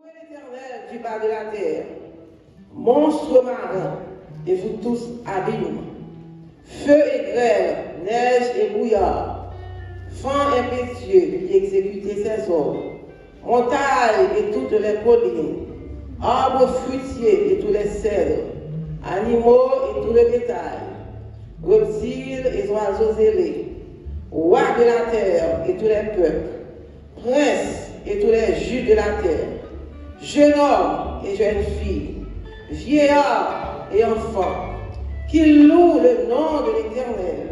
L'Éternel du bas de la terre, monstre marin, et vous tous abîmes, feu et grêle, neige et brouillard, vent impétueux qui exécutait ses ordres, montagnes et toutes les collines, arbres fruitiers et tous les cèdres, animaux et tout le bétail, reptiles et oiseaux ailés, rois de la terre et tous les peuples, princes et tous les juges de la terre, jeunes hommes et jeunes filles, vieillards et enfants, qui louent le nom de l'Éternel,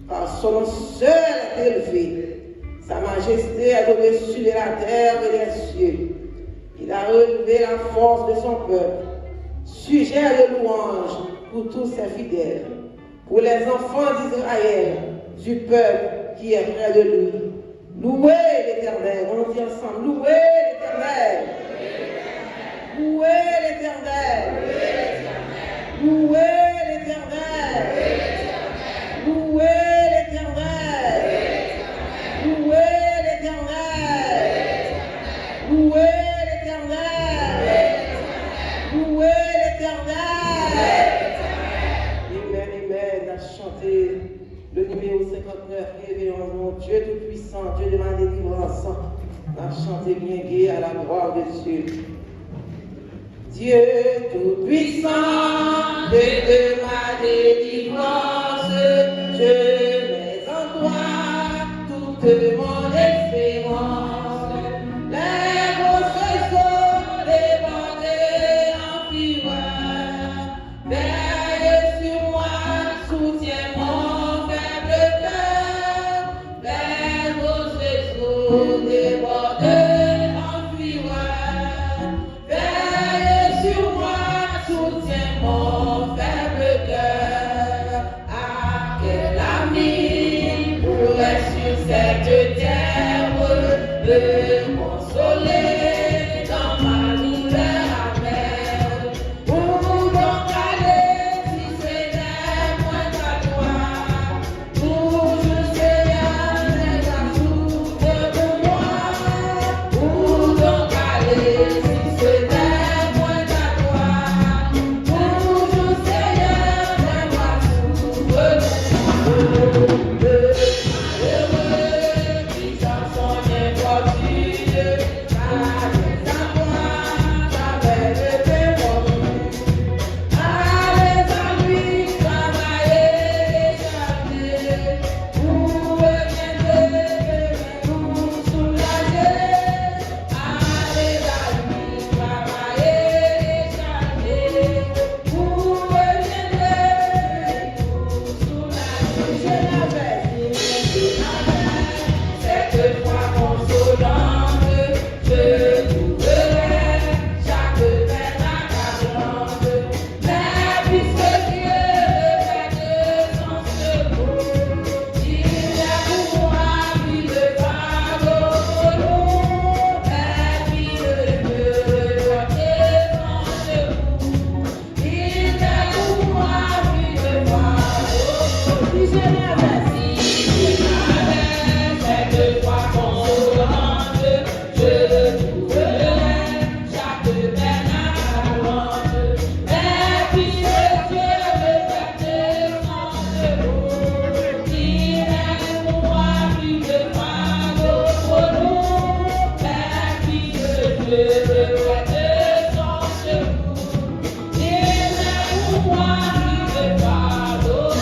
car son nom seul est élevé. Sa majesté est au-dessus de la terre et des cieux. Il a relevé la force de son peuple, sujet de louange pour tous ses fidèles, pour les enfants d'Israël, du peuple qui est près de lui. Louez l'Éternel, on dit ensemble, louez l'Éternel. Louez l'Éternel. Louez l'Éternel. Louez l'Éternel. Louez l'Éternel. Louez l'Éternel. Louez l'Éternel. Amen, amen. À chanter le numéro 59, réveillons-nous, Dieu Tout-Puissant, Dieu de ma délivrance. À chanter bien gai à la gloire de Dieu. Dieu Tout-Puissant, Dieu de ma délivrance, je mets en toi toute mon espérance. Les grosses eaux débordées en fureur, veille sur moi, soutiens mon faible cœur. Les grosses eaux débordées en fureur, veille sur moi, soutiens mon faible cœur. Ah, quel ami pourrait sur cette terre me consoler dans ma douleur amère. Où donc aller si ce n'est point à toi? Toujours Seigneur, les ajoute pour moi. Où donc aller si ce n'est point à toi? Toujours Seigneur, les ajoute pour moi. Heureux qui s'en sont infortunés, car les amours j'avais été mordu. Allez à lui travailler et chanter, vous reviendrez vous soulager. Allez à lui travailler et chanter, vous reviendrez vous soulager. Je l'avais dit, cette foi consolante, je trouverai chaque peine accablante. Mais puisque Dieu me fait de son secours, il est pour moi plus de pardon. Mais puis ne me donner son secours, il est pour moi plus de pardon. Si je l'avais cette foi consolante, je trouverai chaque peine accablante. Mais puisque Dieu me fait de son secours, il est pour moi plus de pardon. Mais puisque Dieu me fait de son secours, il est pour moi plus de pardon. Pardon.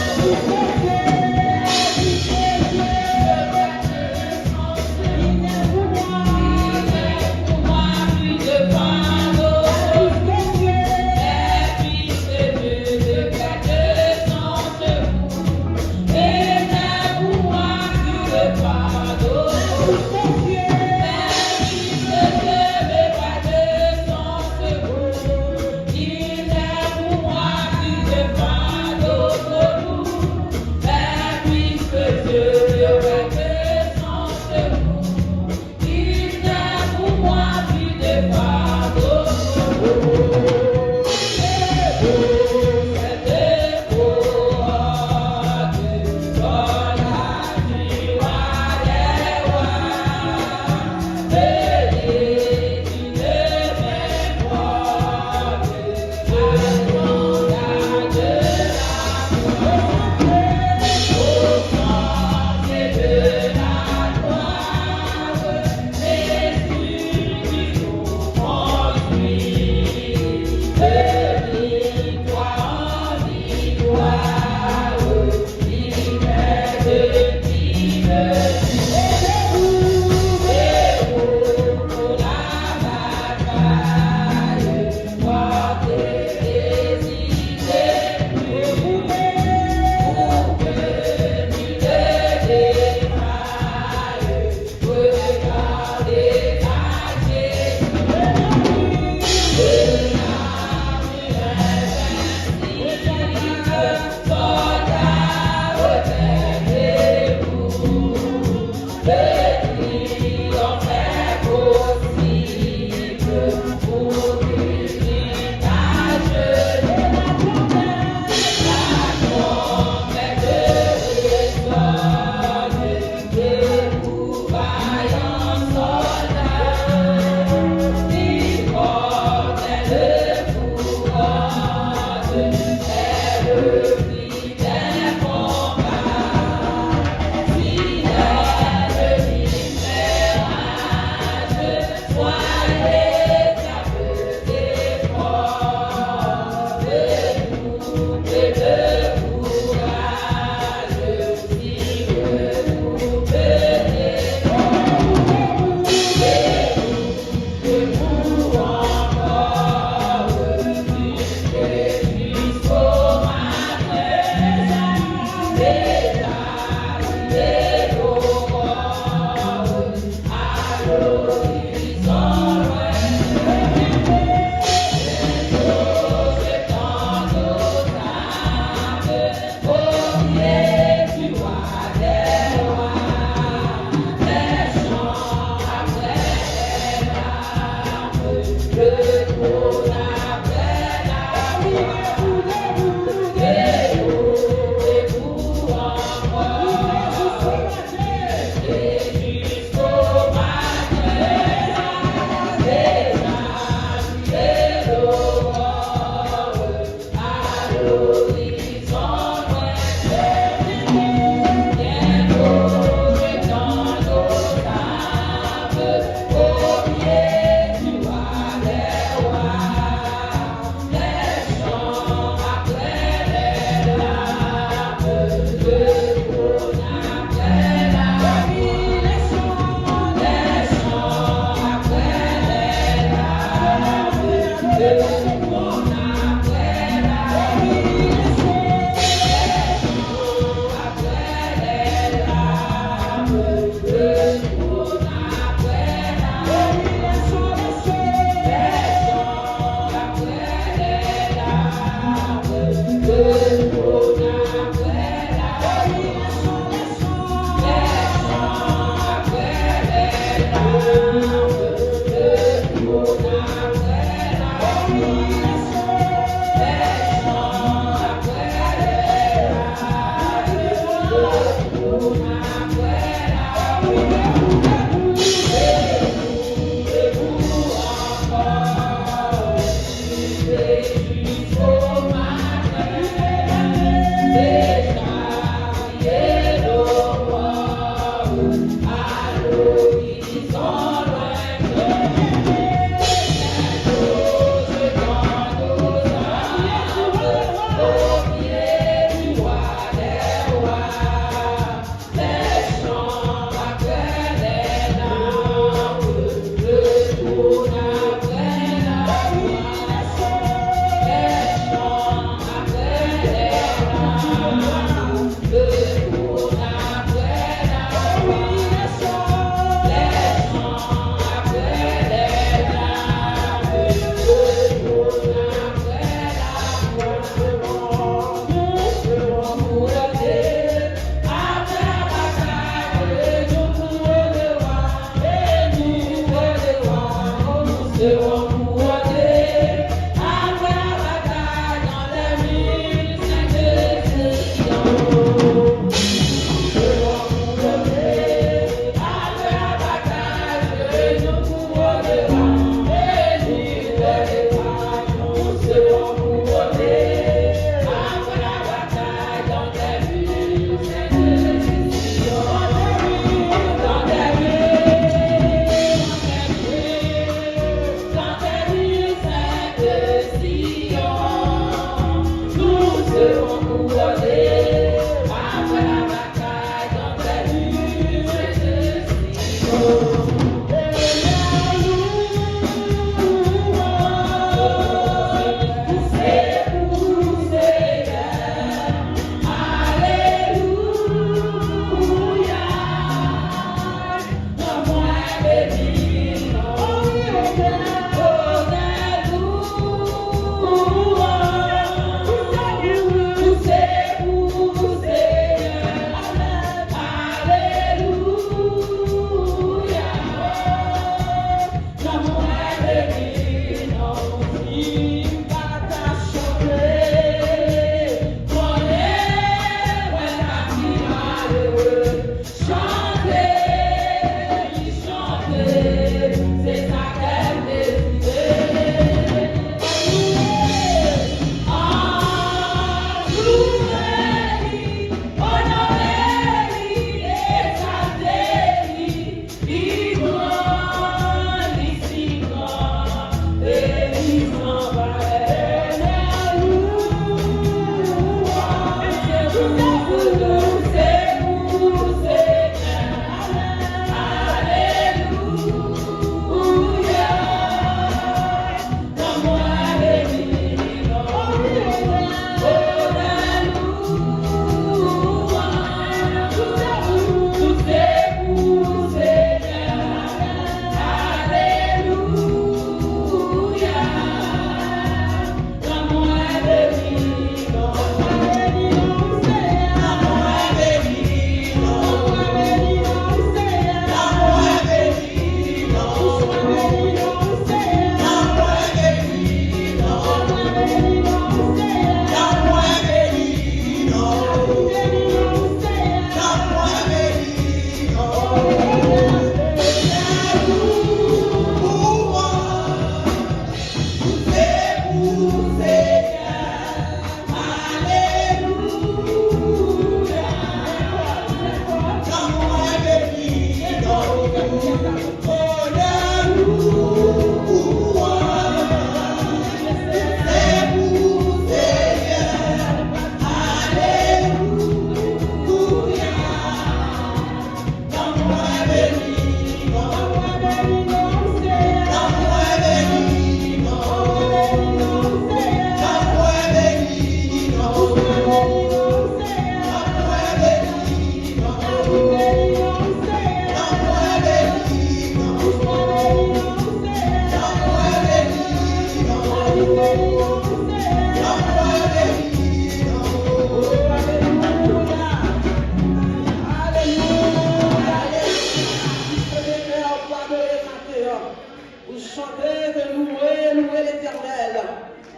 Vous chantez de louer l'Éternel.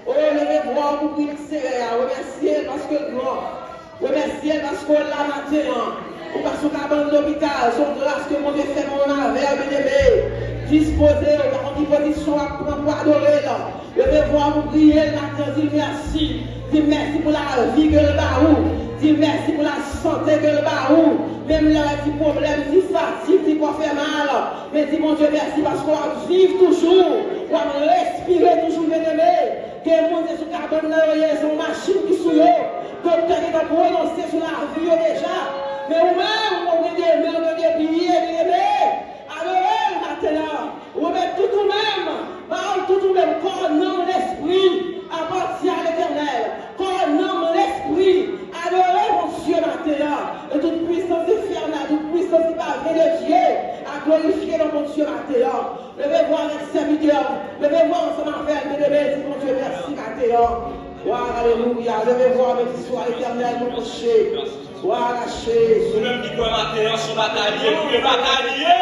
Oh, levez-vous pour prier, remercier parce que le grand. Remercier parce qu'on l'a matin. Ou parce qu'on a dans l'hôpital. Son grâce que mon Dieu fait mon avère, bien-aimé. Disposé, en disposition pour adorer. Levez-vous pour prier le matin. Dis merci. Dis merci pour la vie que le baou. Dis merci pour la santé que le baou. Même là, petit problème, petit fatigue, petit quoi fait mal. Mais dis mon Dieu merci parce qu'on va vivre toujours. On va respirer toujours, bien-aimé. Que mon Dieu sous carbone là, il y a une machine qui sous l'eau. Docteur qui va prononcer sur la vie déjà. Mais vous-même, vous avez prié, bien-aimé. Alors, maintenant, vous mettez tout vous-même. Tout vous-même, corps, nom, l'esprit, appartient à l'Éternel. Corps, nom, l'esprit. Adorez mon Dieu maintenant. Et toute puissance infernale, toute puissance qui va venir de Dieu, à glorifier dans mon Dieu maintenant. Levez voir avec serviteur. Levez voir ensemble avec mes mon Dieu, merci maintenant. Alléluia. Levez voir avec l'histoire éternelle, mon péché. Nous-mêmes qui pouvons maintenant son batailler, pour le batailler.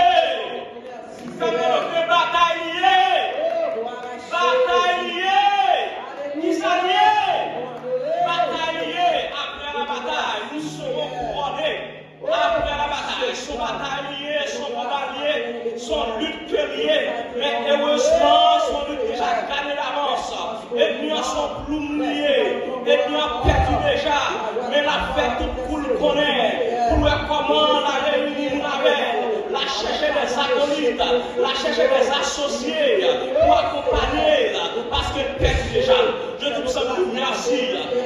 Comme le batailler. Batailler. Qui s'allie. Batailler après la bataille. Nous serons couronnés. Après la bataille, son batailler, son cavalier, son lutte guerrier, mais heureusement, son lutte déjà gagné d'avance, et bien son ploumbier, et bien perdu déjà, mais la fête tout le connaît, pour comment la réunion avec, la chercher des acolytes, la chercher des associés, pour accompagner, parce que perdu déjà. Je te dis merci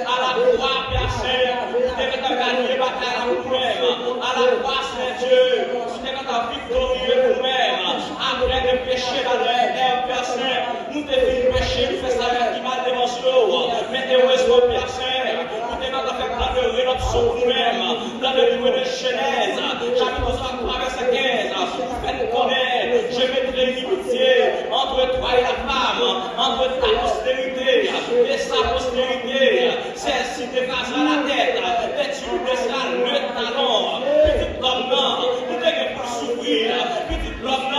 à la croix, personne, de gagner la bataille pour nous-mêmes. À la croix, c'est Dieu, tu t'es quand victorieux pour nous-mêmes. Après de pécher dans l'air, personne, nous t'es fait pécher, nous faisons ça qui mal devant nous. Mais heureusement, personne, nous t'es quand fait plein de rédemption pour nous-mêmes. Dans le livre de Genèse, chapitre 3, verset 15, vous faites connaître, je mettrai l'unité entre toi et la femme, entre ta postérité et sa postérité. Celle-ci t'écrasera la tête, et tu lui laisseras le talon. Petit homme, nous t'es pour souffrir. Petit homme,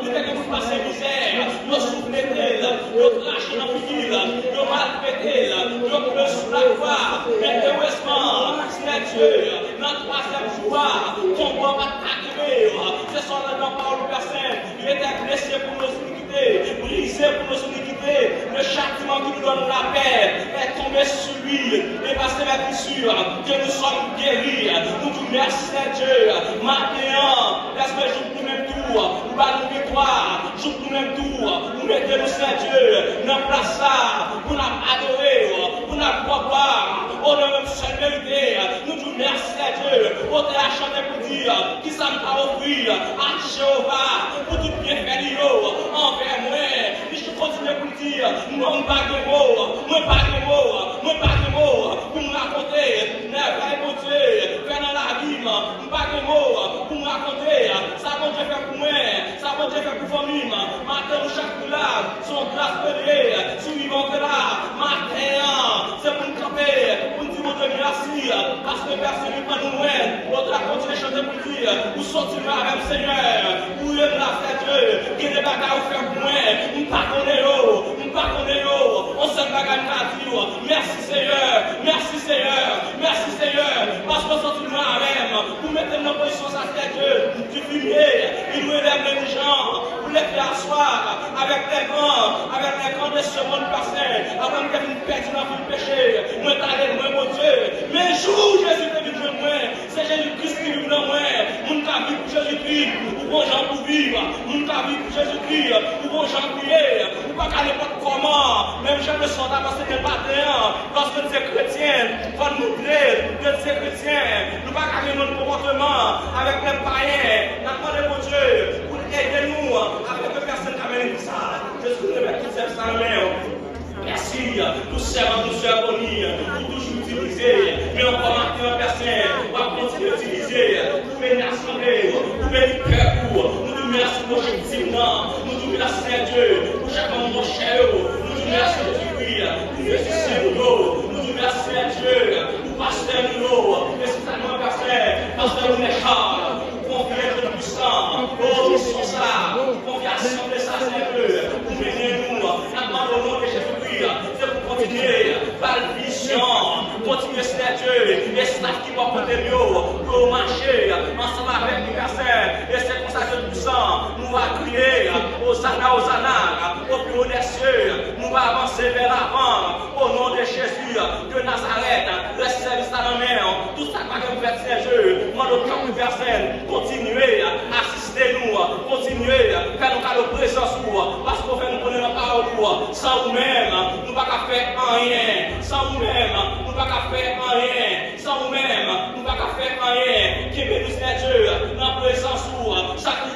nous t'es pour passer misère. Nous souffrez-elle, nous lâchez dans le fil, nous maltraitez, nous pleurons sous la foi. Mais heureusement, c'est Dieu, notre troisième joie, ton bon va t'accueillir. Ce sont les noms par le personne. Il était blessé pour nos iniquités, brisé pour nos iniquités. Le châtiment qui nous donne la paix est tombé sur lui. Et parce que la fissure, que nous sommes guéris. Nous vous merci Dieu. Maintenant, est-ce que je vous même tour, nous allons victoire, je vous même tour, nous mettez-nous Saint-Dieu, nous place ça, pour nous adorer, pour nous boire, au nom de seule vérité, nous vous merci Dieu, on t'a chanté pour dire, qui ça nous a offrir à Jéhovah, pour tout bien faire envers moi, et je continue pour dire, non pas de mots, pour nous raconter, n'est-ce mon Dieu, faire dans la vie, pas de mots, pour nous raconter, ça va Dieu faire pour moi, ça va Dieu faire pour famille, matin chaque là, son grâce perdue, suivant que là, matin, c'est pour nous camper, pour nous dire mon Dieu merci, parce que personne n'est pas nous loin, on doit continuer à chanter pour dire, nous sortir avec le Seigneur, pour le grâce à Dieu, qui est des bagages à faire pour moi, nous pas connaître, on se bagaille à dire, merci Seigneur, parce qu'on sortit de même, pour mettre nos positions à Dieu, du fumier, il nous élève les gens, pour les faire asseoir avec les grands de ce monde passé, avant de faire une perte dans le péché, moi t'allais, moi mon Dieu, mais jour Jésus te vit de moi, c'est Jésus-Christ qui vit dans moi, mon cas vit pour Jésus-Christ, ou bon gens pour vivre, mon cas vit pour Jésus-Christ, ou bon gens prier, ou pas qu'à n'importe comment, même je me sens parce que c'est pas parce que c'est chrétien, il faut nous montrer que c'est chrétien, nous pas qu'à notre comportement avec les païens, n'attendez mon Dieu, pour aider nous, avec les personnes qui amènent ça, je suis le mec qui sert ça en main. Merci, nous servons, nous servons, pour toujours utiliser, mais encore maintenant, personne, on va continuer à utiliser, pour venir assembler, pour venir faire pour, nous nous merci objectivement, nous nous merci à Dieu, pour chaque moment cher, nous nous merci à Dieu, pour Jésus, nous nous merci à Dieu, pour pasteur nous, spécialement pasteur Charles, pour confier le puissant, pour nous sommes ça, pour confier à assembler ça, Seigneur, Dieu, et staff qui va côté pour marcher ensemble avec les personnes. Et c'est comme ça que tout ça, nous va crier Hosanna, Hosanna, au plus haut des cieux. Nous va avancer vers l'avant au nom de Jésus de Nazareth. Le service à la main, tout ça que vous faites, Seigneur. Moi, notre personne, continuez à assister nous, continuez à faire nos cas de présence, parce qu'on fait nous connaître la parole. Sans vous-même, nous ne pouvons pas faire rien. Sans vous-même, nous ne pouvons pas faire rien. Sans vous-même, nous ne pouvons pas faire rien. Qui bénisse Dieu dans la présence, chaque Dieu,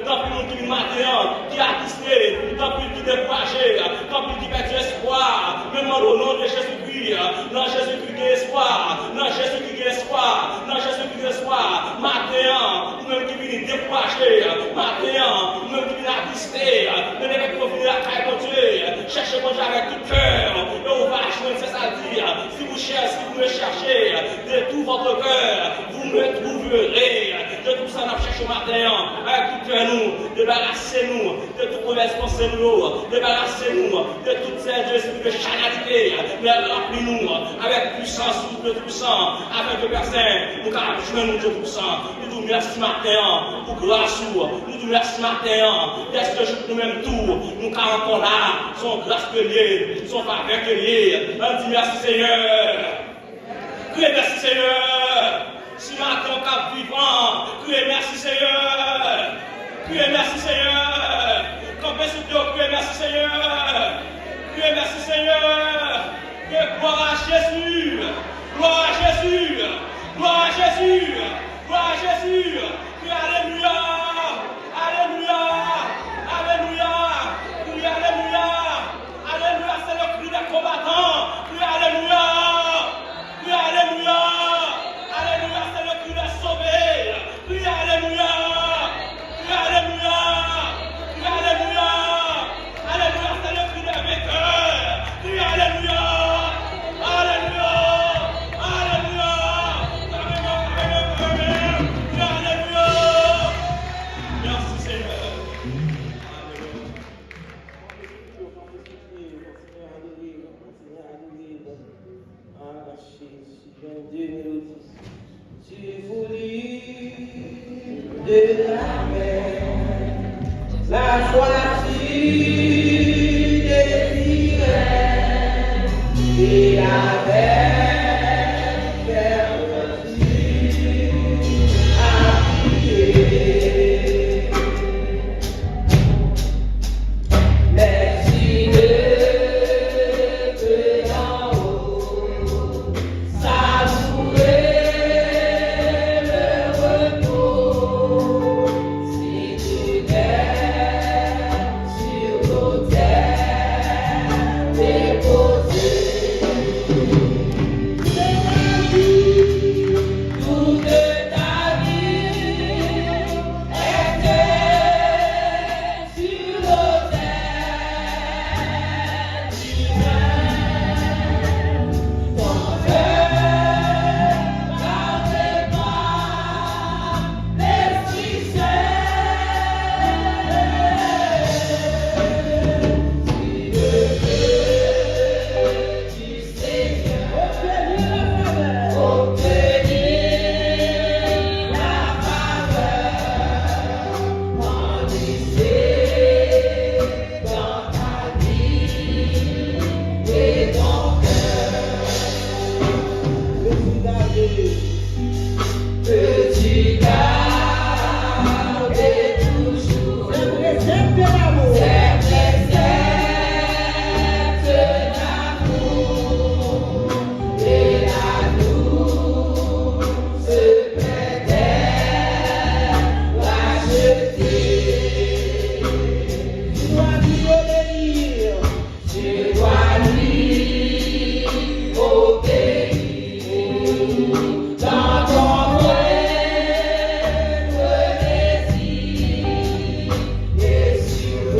dans le monde qui matin, qui a attristé, dans le qui découragé, dans le qui perd espoir. Même au nom de Jésus-Christ, dans Jésus-Christ qui est espoir, dans Jésus-Christ qui est espoir, dans Jésus-Christ qui est espoir. Matin, nous-mêmes qui venons décourager, matin, nous-mêmes qui venons attristé, nous-mêmes qui venons la caille de Dieu, cherchez mon Dieu avec tout cœur, et on va jouer, c'est ça dire. Si vous cherchez, si vous me cherchez de tout votre cœur, vous me trouverez. De tout ça, nous cherchons matin, avec tout cœur, nous, débarrassez-nous de toute mauvaise pensée, nous, débarrassez-nous de toutes ces esprits de charnalité, mais remplis-nous avec puissance, de puissance, avec de personnes, nous allons jouer nous de puissance. Nous vous remercions matin pour grâce, nous vous remercions matin, parce que nous-mêmes tout, nous allons encore là, son grâce que lié, son faveur que lié. On dit merci Seigneur. Criez merci Seigneur. Si matin on cap vivant, criez merci Seigneur. Criez merci Seigneur. Campez sous Dieu, criez merci Seigneur. Criez merci Seigneur. Que gloire à Jésus. Gloire à Jésus. Gloire à Jésus. Gloire à Jésus. Criez alléluia. Alléluia. Alléluia. Criez alléluia. Alléluia, c'est le cri des combattants. Criez alléluia. Criez alléluia. Alléluia, c'est le cri des sauvés. Criez alléluia. Criez alléluia. Criez alléluia. Alléluia, c'est le cri des vainqueurs. Criez alléluia. Alléluia. Alléluia. Criez alléluia. Merci Seigneur. Tu voulais de la mer, la foi tu désirais, et avec fermeture appliquée. Mais si ne peut d'en haut, savourer le repos, si tu n'es sur l'autel déposé. Toute ta vie était sur l'autel divin. Ton cœur gardé par l'Esprit Saint. Si le feu du Seigneur obtenir la faveur, enlisser dans ta vie et ton cœur. Peux-tu garder toujours cette précepte d'amour et la douce paix racheter? Tu dois lui obéir. Tu dois lui obéir. Dans ton moindre désir et sur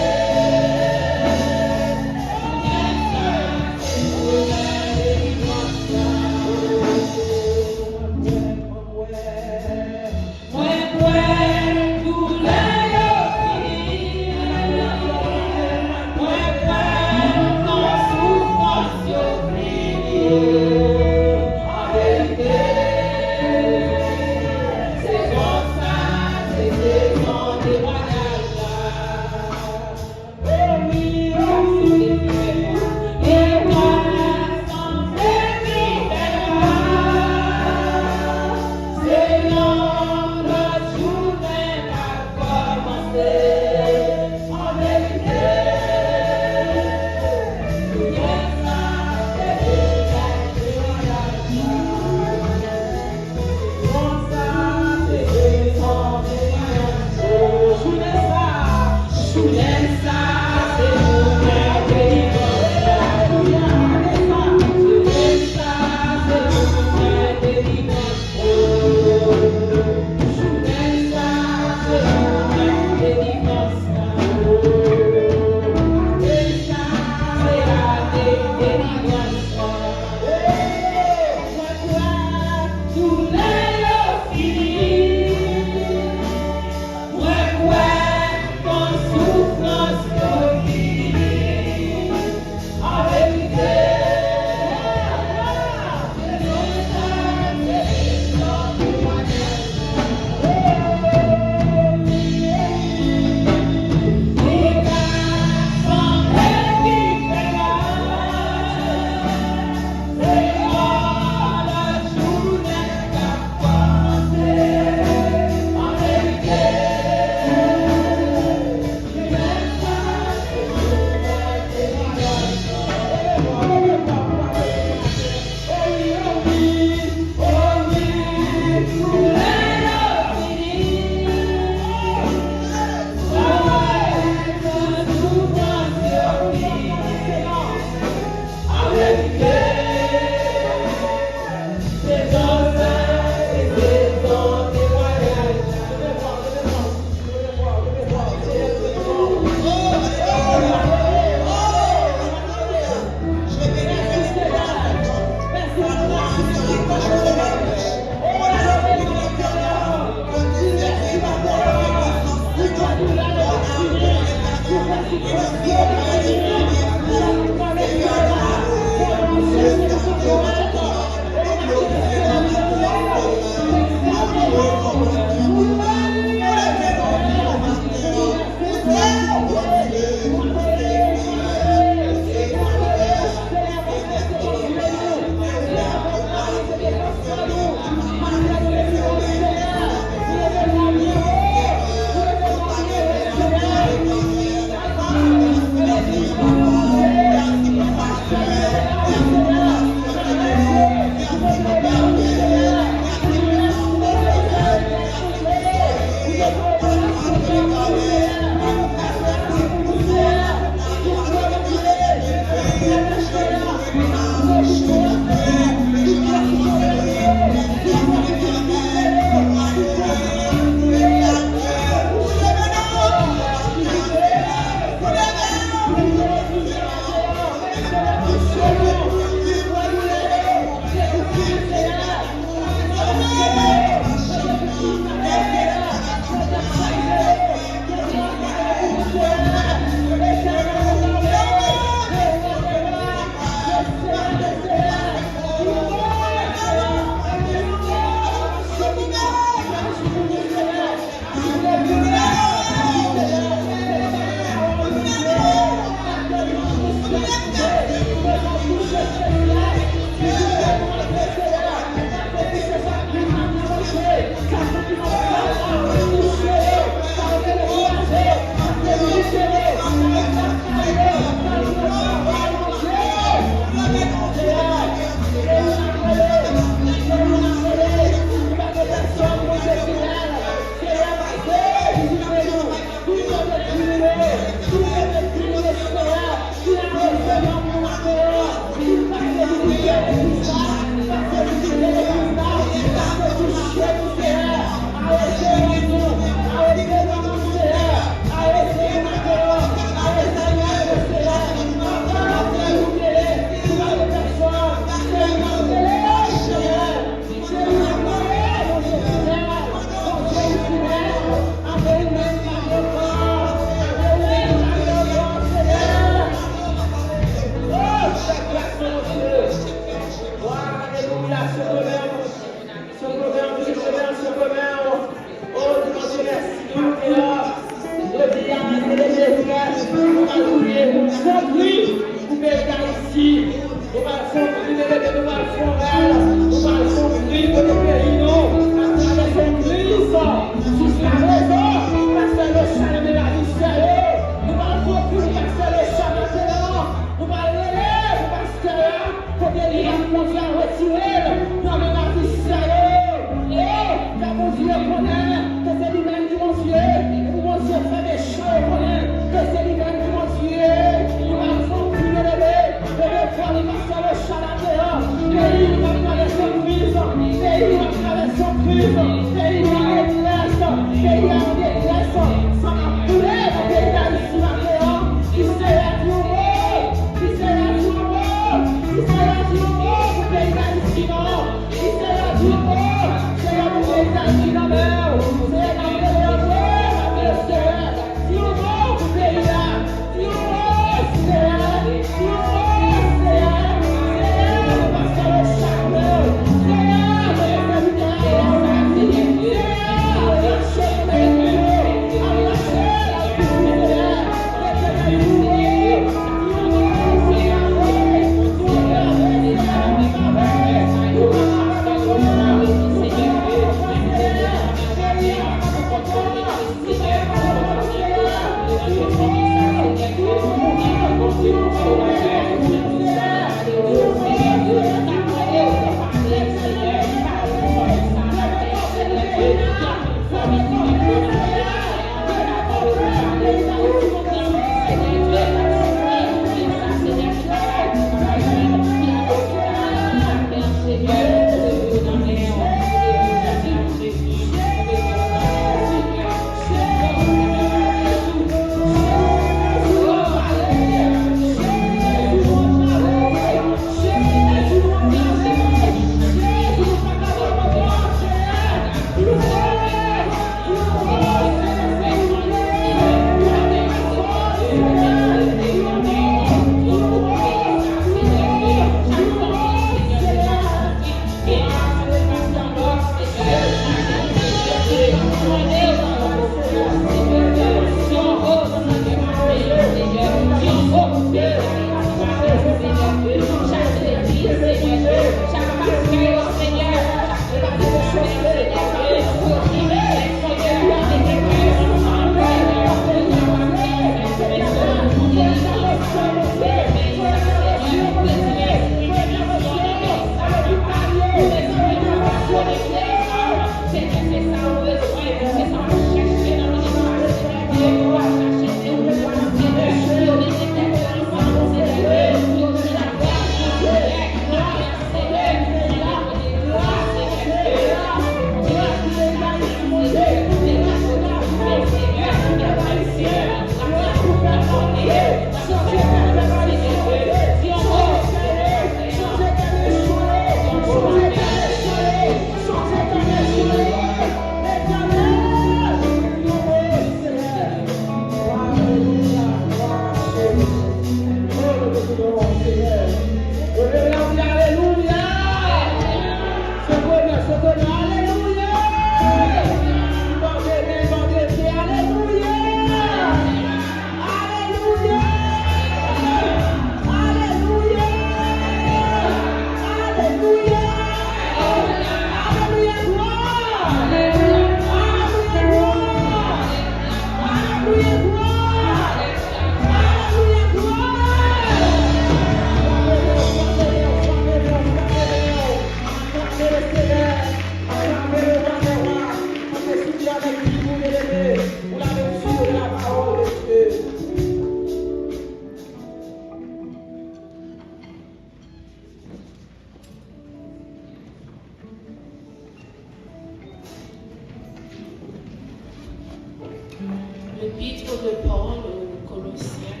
L'épître de Paul aux Colossiens,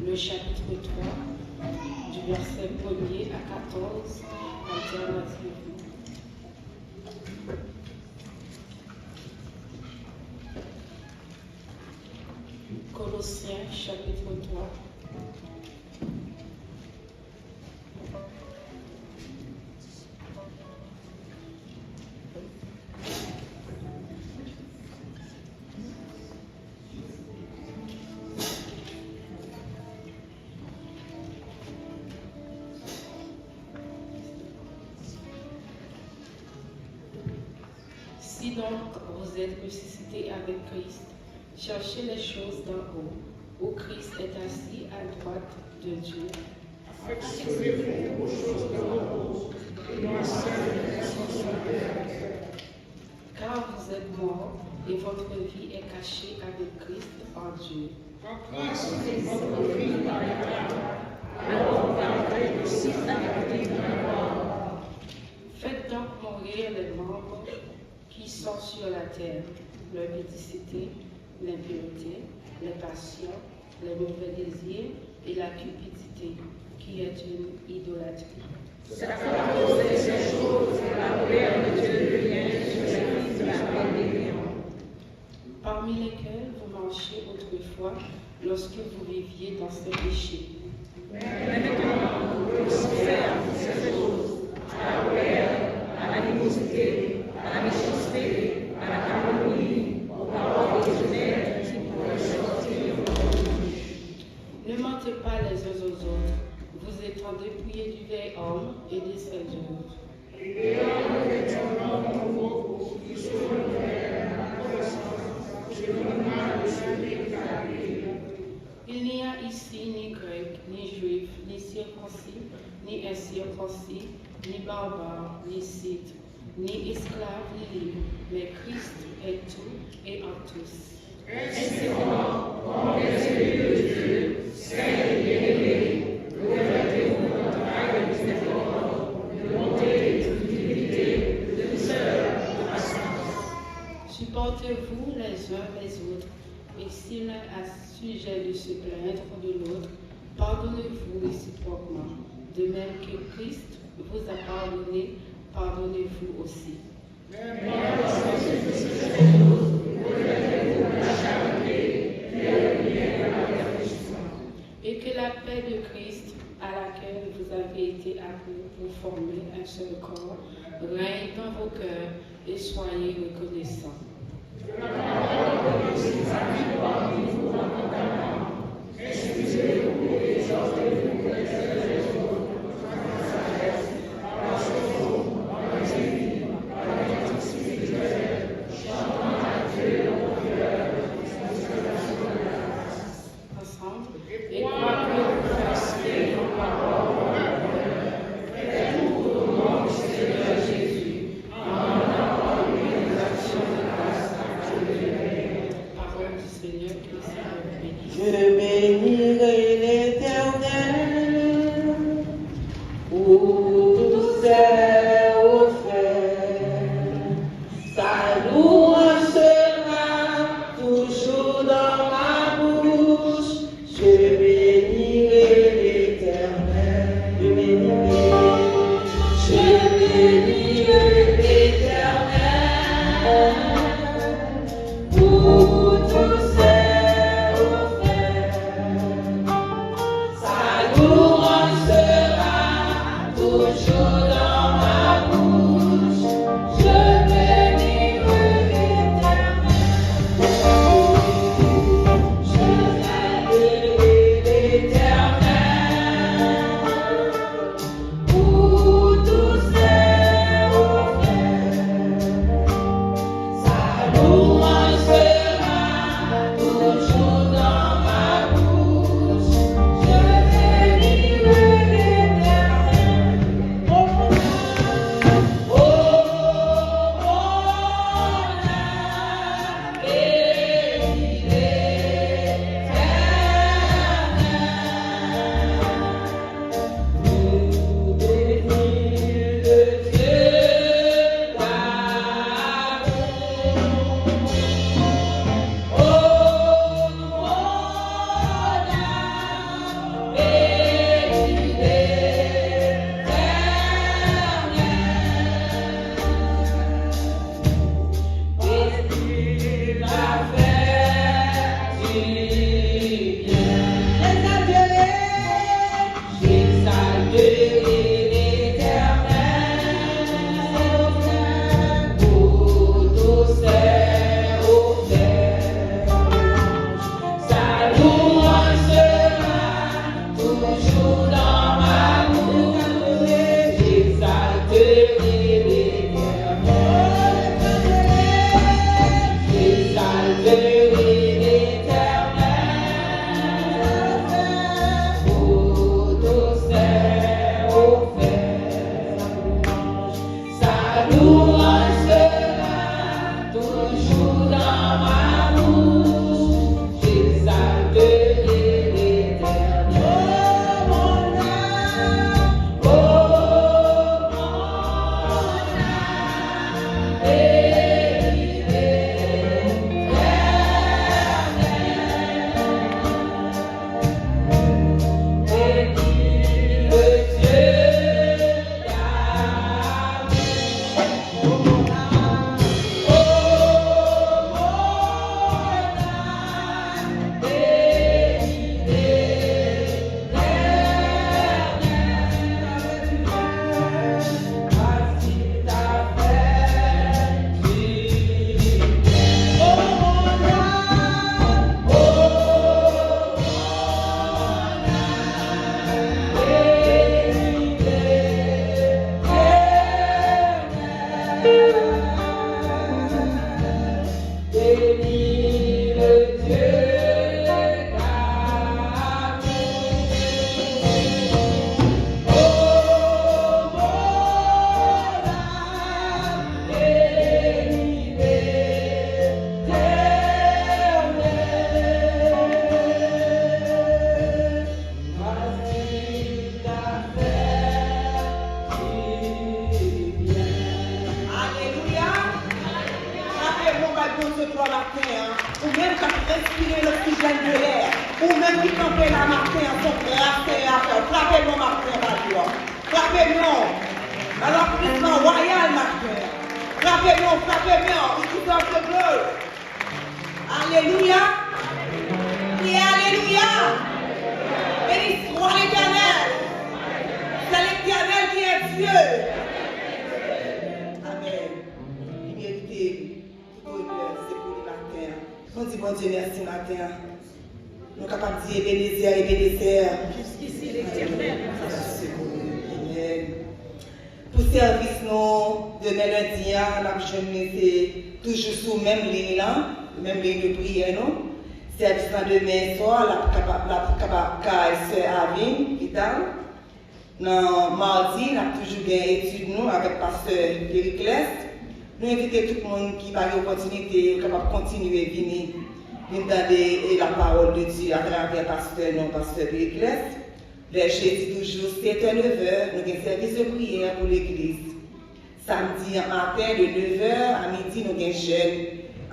le chapitre 3, du verset 1er à 14, alternative. Colossiens, chapitre 3. Si donc vous êtes ressuscités avec Christ, cherchez les choses d'en haut, où Christ est assis à droite de Dieu. Car vous vous êtes morts et votre vie est cachée avec Christ en Dieu. Faites donc mourir les membres qui sont sur la terre, l'impudicité, l'impureté, les passions, les mauvais désirs et la cupidité, qui est une idolâtrie. C'est à cause de ces choses que la colère de Dieu vient sur les fils de la rébellion. Parmi lesquels vous marchiez autrefois lorsque vous viviez dans ces péchés. Mais maintenant, vous faire ces choses, à la colère, à l'animosité, à la méchanceté, à la calomnie, aux paroles ordinaires qui pourraient sortir de votre bouche. Ne mentez pas les uns aux autres, vous étant dépouillés du vieil homme et de ses œuvres. Il n'y a ici ni grec, ni juif, ni circoncis, ni incirconcis, ni barbare, ni scythe, ni esclave, ni libre, mais Christ est tout et en tous. Ainsi comme les élus de Dieu, saints et bien-aimés, revêtez-vous d'un travail de miséricorde, de bonté, de fidélité, de douceur, de patience. Supportez-vous les uns les autres, et si l'un a sujet de se plaindre de l'autre, pardonnez-vous réciproquement. De même que Christ vous a pardonné, pardonnez-vous aussi. Et que la paix de Christ, à laquelle vous avez été appelés pour former un seul corps, règne dans vos cœurs et soyez reconnaissants. Ensemble, et quoi que vous fassiez en parole, faites-tout au nom du Seigneur Jésus, en rendant les actions de grâce à Dieu. Parole du Seigneur, que le Seigneur bénisse. Je bénirai l'Éternel pour tous ses offerts. Sa louange sera toujours dans ma bouche. Je bénirai l'Éternel. Je bénirai l'Éternel pour tous ses offerts. Sa louange sera toujours dans ma bouche. Je bénirai toujours dans ma bouche, j'exalterai l'Éternel. Oh mon âme, Alléluia. Et Alléluia. Béni soit l'Éternel. C'est l'Éternel qui est Dieu. Amen. Il mérite tout honneur, c'est pour le matin. On dit bon Dieu merci matin. Nous sommes capables de dire Ebenezer. Jusqu'ici l'Éternel. Amen. Pour service nous de lundi, la journée c'est toujours sous même ligne là, même ligne de prière non. Service demain soir, la capable sœur Avine qui tal. Dans mardi, nous avons toujours bien étude nous avec pasteur Périclès. Nous invitons tout le monde qui a l'opportunité capable continuer à venir entendre la parole de Dieu à travers pasteur non pasteur Périclès. Les jeudis toujours 7h 9h, nous avons un service de prière pour l'église. Samedi matin de 9h à midi, nous avons un jeûne.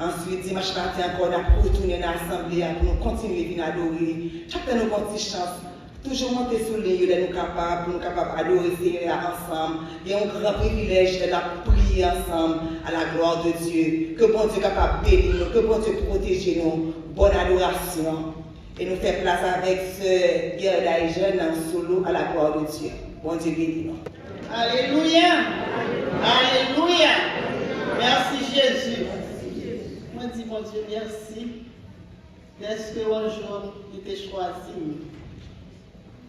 Ensuite, dimanche matin encore, nous avons retourné dans l'assemblée pour nous continuer à venir adorer. Chaque fois, nous avons une chance. Toujours monter sur les lieux, nous sommes capables d'adorer le Seigneur ensemble. Il y a un grand privilège de la prier ensemble à la gloire de Dieu. Que bon Dieu est capable de bénir nous, que bon Dieu protège nous. Bonne adoration. Et nous faisons place avec ce Gerda et jeune en solo à la gloire de Dieu. Bon Dieu bénit nous. Alléluia. Alléluia. Merci Jésus. Moi dis bon Dieu merci. Parce que un jour il t'a choisi.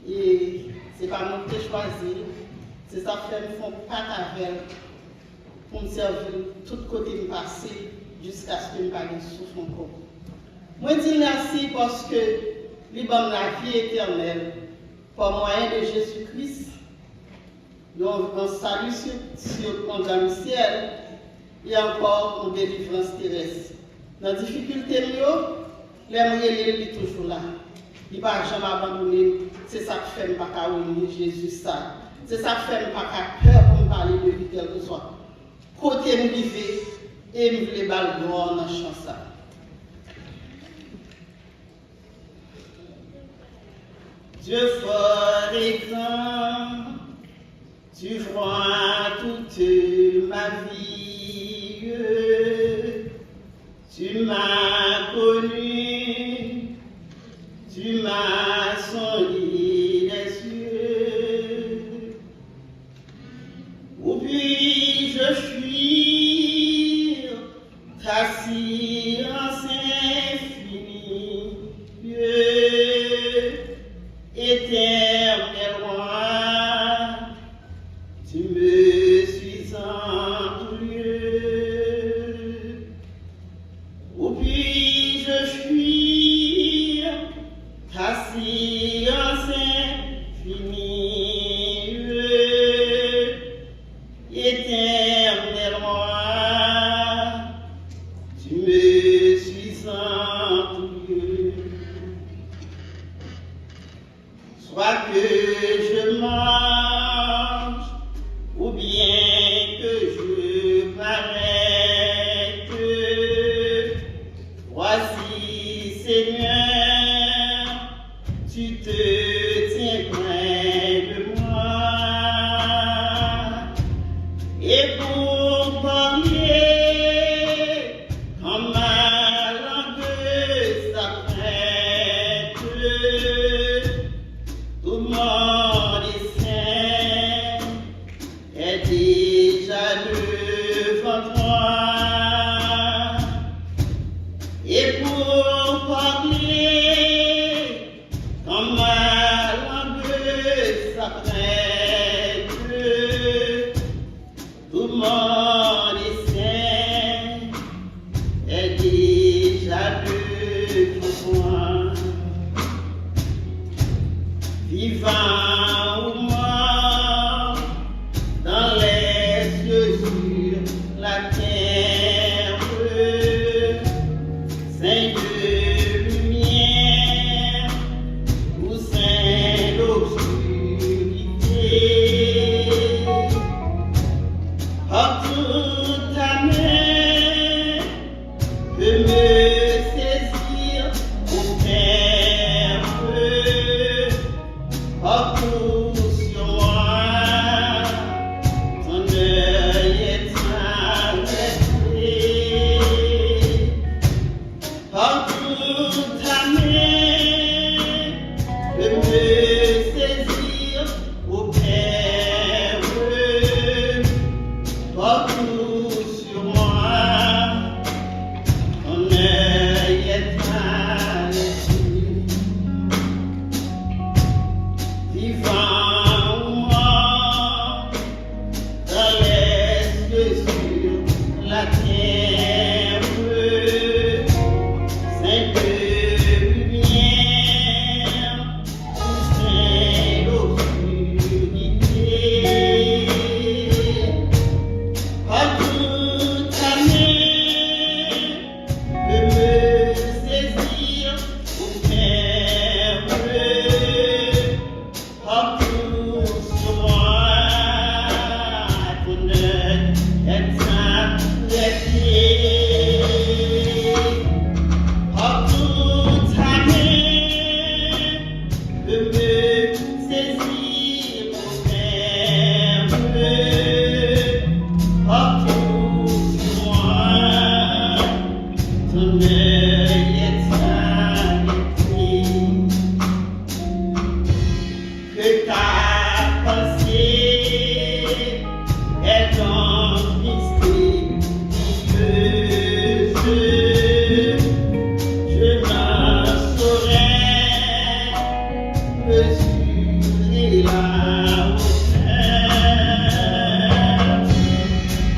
Et ce n'est pas moi qui t'ai choisi. C'est ça que nous font pas avec pour me servir tout côté de passé jusqu'à ce que je ne pas souffle encore. Moi dis merci parce que lui donne la vie éternelle par moyen de Jésus-Christ. Donc, un salut dans le ciel et encore une délivrance terrestre. Dans la difficulté, l'aimer est toujours là. Il ne va jamais abandonner. C'est ça qui fait pas qu'à oublier Jésus ça. C'est ça qui fait pas qu'à peur pour me parler de lui quel que soit. Côté nous vivons et nous voulons balles dans la chanson. Dieu fort et grand, tu vois toute ma vie, tu m'as connu, tu m'as sondé les yeux. Où puis-je fuir ta science infinie, éternel roi, tu me suis en tout lieu. Où puis-je fuir ta science infinie, éternel roi, me suis ennuyé. Soit que je mange, ou bien que je m'arrête. Voici, Seigneur, tu te tiens près de moi. Et pour parler, comme ma langue s'apprête, tout mon dessein est déjà devant toi. Et pour parler, comme ma langue s'apprête, tout mon dessein est déjà devant moi. Vivant ou mort, dans les cieux sur la terre, saint de lumière ou saint d'obscurité, toute ta main peut me saisir au Père. Partout sur moi, ton œil est arrêté. Partout ta main peut me saisir au Père. Partout sur moi, ton œil est arrêté. Vivant ou mort, dans les cieux sur la terre, saint de lumière, saint d'obscurité, partout ta main peut me saisir au Père. Partout sur moi, ton œil est arrêté. Partout ta main peut me saisir au Père. Partout sur moi, ton œil est arrêté. Que ta pensée est donc mystérieuse, je n'en saurais mesurer la hauteur.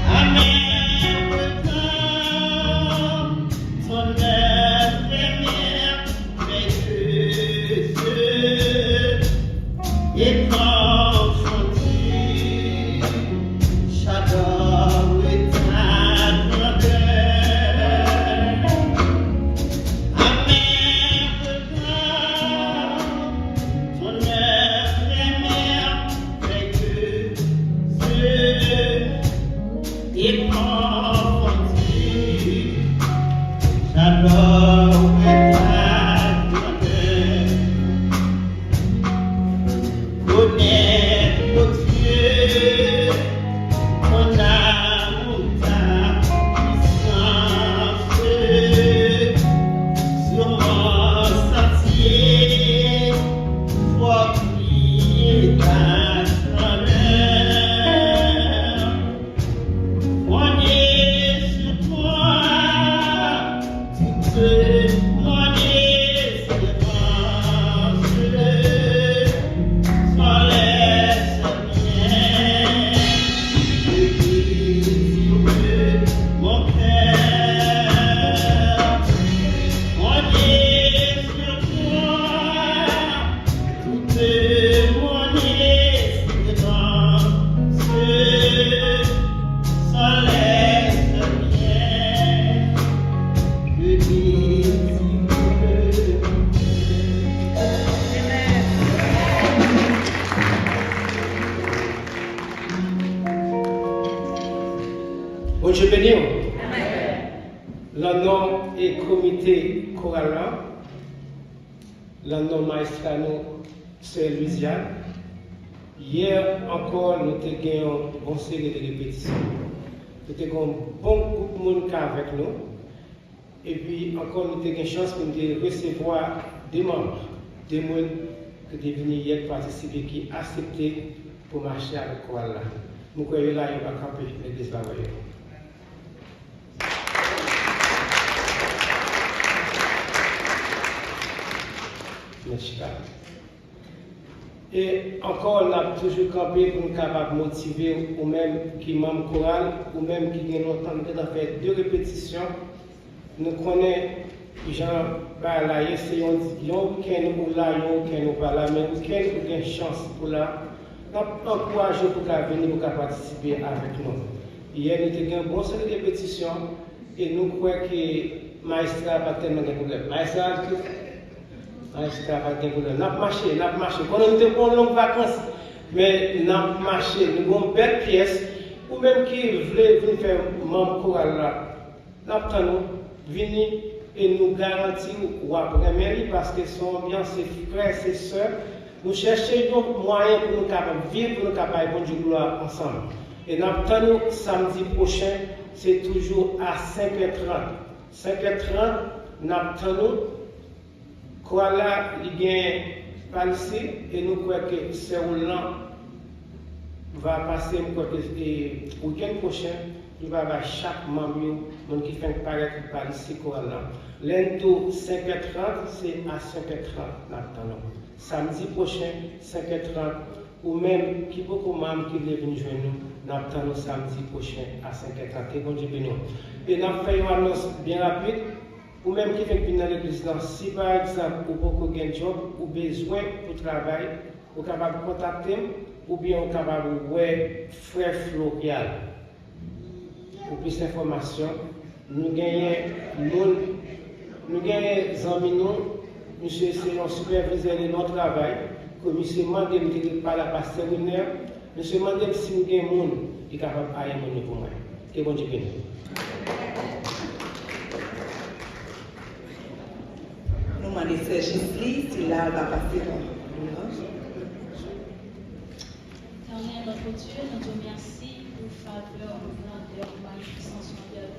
Amen, ton œuvre est merveilleuse. Et confondu, j'adore ta grandeur. Amen, ton œuvre est merveilleuse. Et confondu, j'adore ta grandeur. Connaître notre Dieu, ton amour, ta puissance, sur mon sentier, vois prier ta grandeur. On est sur toi, toute Dieu béni. Le nom et comité choral, le nom maestrano, c'est Louisiane. Hier encore, nous avons gagné une bonne série de répétitions. Nous avons un bon groupe de monde avec nous. Et puis encore, nous avons eu la chance de recevoir des membres, des gens qui sont venus hier participer, qui ont accepté pour marcher avec le choral. Nous croyons là, il va camper l'église là. Et encore, on a toujours campé pour nous capables de motiver, ou même qui membre choral, ou même qui ont longtemps de faire 2 répétitions. Nous connaissons, genre, là, c'est un week-end ou là, un week-end ou pas là, mais un week-end où il y a une chance pour là. Nous encourageons pour venir pour participer avec nous. Hier, nous avons eu une bonne série de répétitions et nous croyons que Maestra va tellement de problèmes. Maestra va de problèmes. Nous avons marché. Quand nous avons pour longues vacances, mais nous avons marché. Nous avons une belle pièce, ou même qui voulait venir faire membre choral là. Nous avons venir et nous garantir ou après parce que son ambiance, ses frères, ses sœurs. Nous cherchons donc moyens pour nous capables vivre, pour nous capables de Dieu gloire ensemble. Et nous attendons samedi prochain, c'est toujours à 5h30. 5h30, nous attendons quoi là, il y a pas ici, et nous croyons que ce roulant va passer le week-end prochain. Il va y avoir chaque membre qui fait paraître par ici quoi là. L'entour 5h30, c'est à 5h30 nous attendons. Samedi prochain, 5h30, ou même qui beaucoup de membres qui viennent venir joindre nous, nous attendons samedi prochain à 5h30. Et bon Dieu béni. Et nous faisons une annonce bien rapide, ou même qui vient venir dans l'église, si par exemple, vous beaucoup de job, ou besoin pour travail, vous êtes capable de contacter, ou bien vous êtes capable de voir frère Florial. Pour plus d'informations, nous gagnons des amis. Monsieur, c'est un superviseur de notre travail, que monsieur Mandem qui parle à pasteur Winer, monsieur Mandem, si nous avons des gens qui sont capables de faire pour moi. Que bon Dieu bénisse. Nous demandons Serge Gisli, si là, va passer. Éternel, notre Dieu, nous te remercions pour faveur, grandeur, magnificence, grandeur.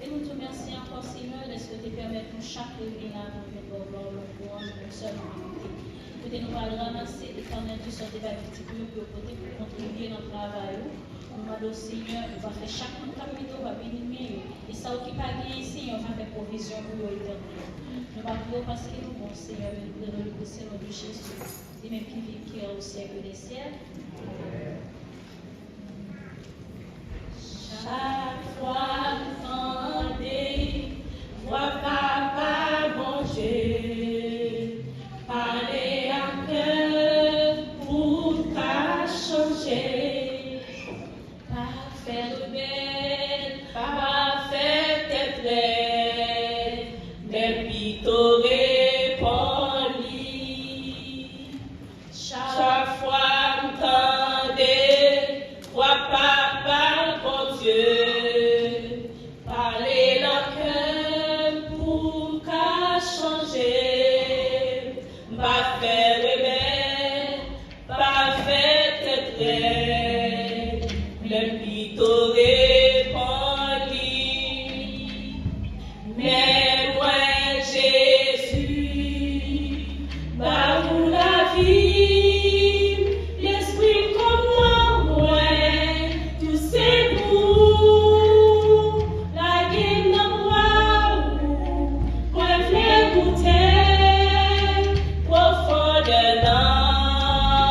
Et nous te remercions encore, Seigneur, de ce que tu permets pour chaque réunion de nous seulement. Que tu nous parles ramasser, éternel, du sort de la petite pour contribuer dans le travail. Nous demandons, Seigneur, on va faire chaque capitaux, on va bénir. Et ça, qui pas bien ici, on va faire provision pour l'éternel. Nous parlons parce que nous, bon Seigneur, nous devons le Seigneur de Jésus. Et même qui vit qui est au siècle des siècles. Chaque fois vous entendez, voix papa manger, parler à cœur pour pas changer, pas faire de belle, pas faire tête laide, mais plutôt répondre. Chaque fois vous entendez, voix papa bon Dieu, parler le cœur pour qu'à changer, pas faire rebelle, pas faire tête laide, le plutôt répondre. Mais moi Jésus, bah où la vie, l'esprit comme moi, tout c'est vous, la guine dans moi, pour faire goûter, profond de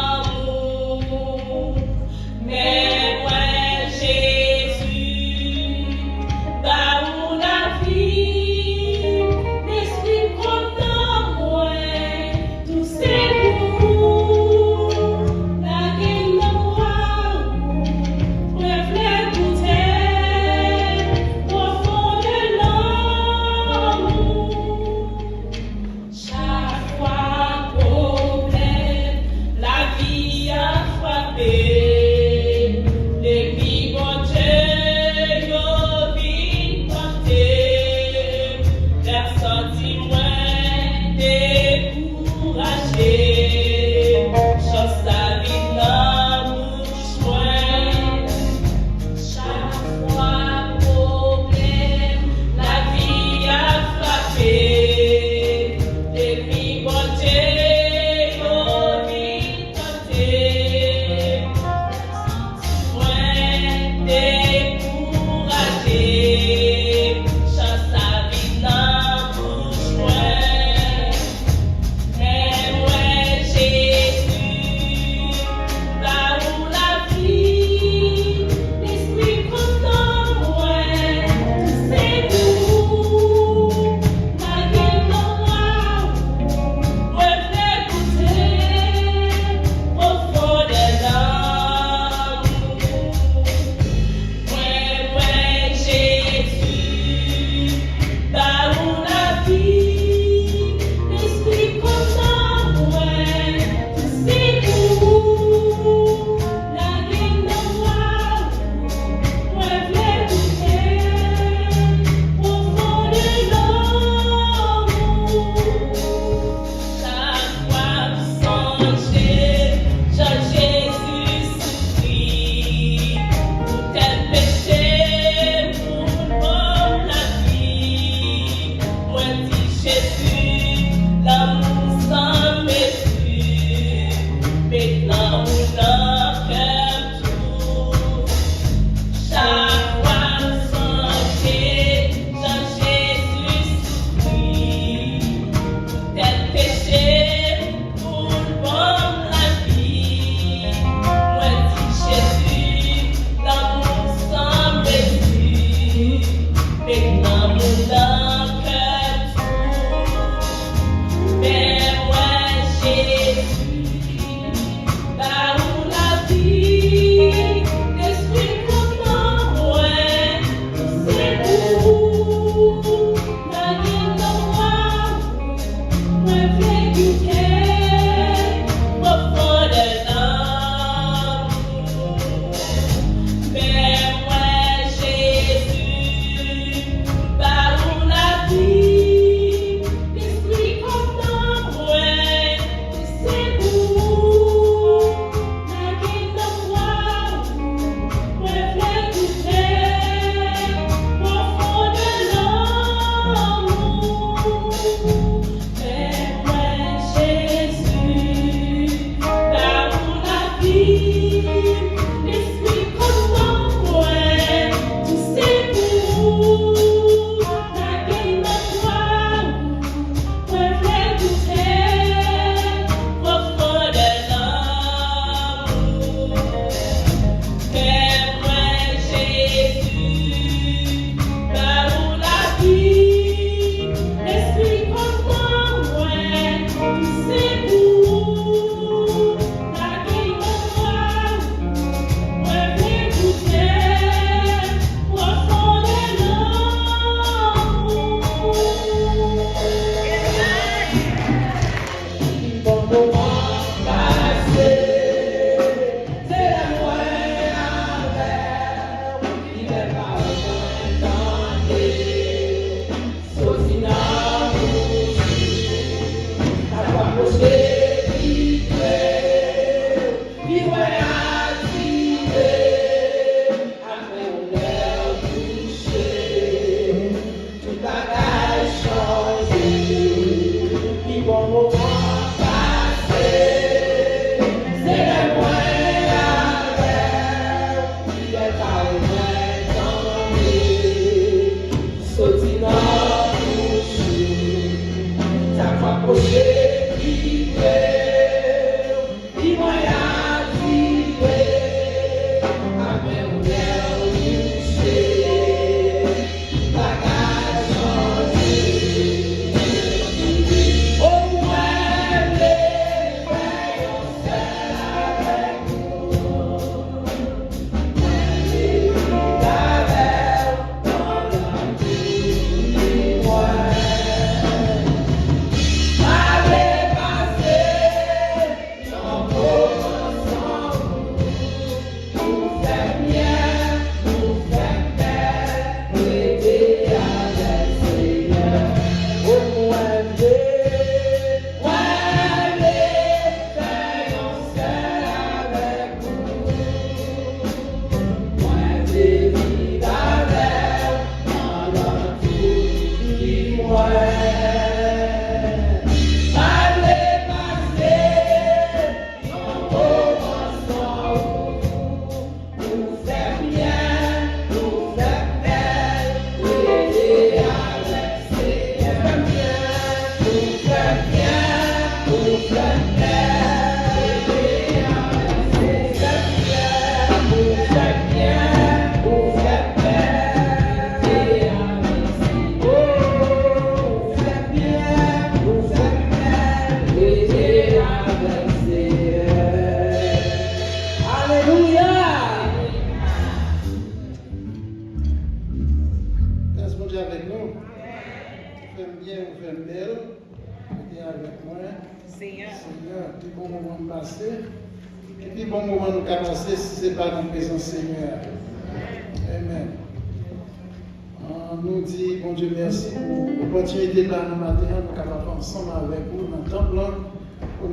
l'amour. Mais moi Jésus, bah où la vie,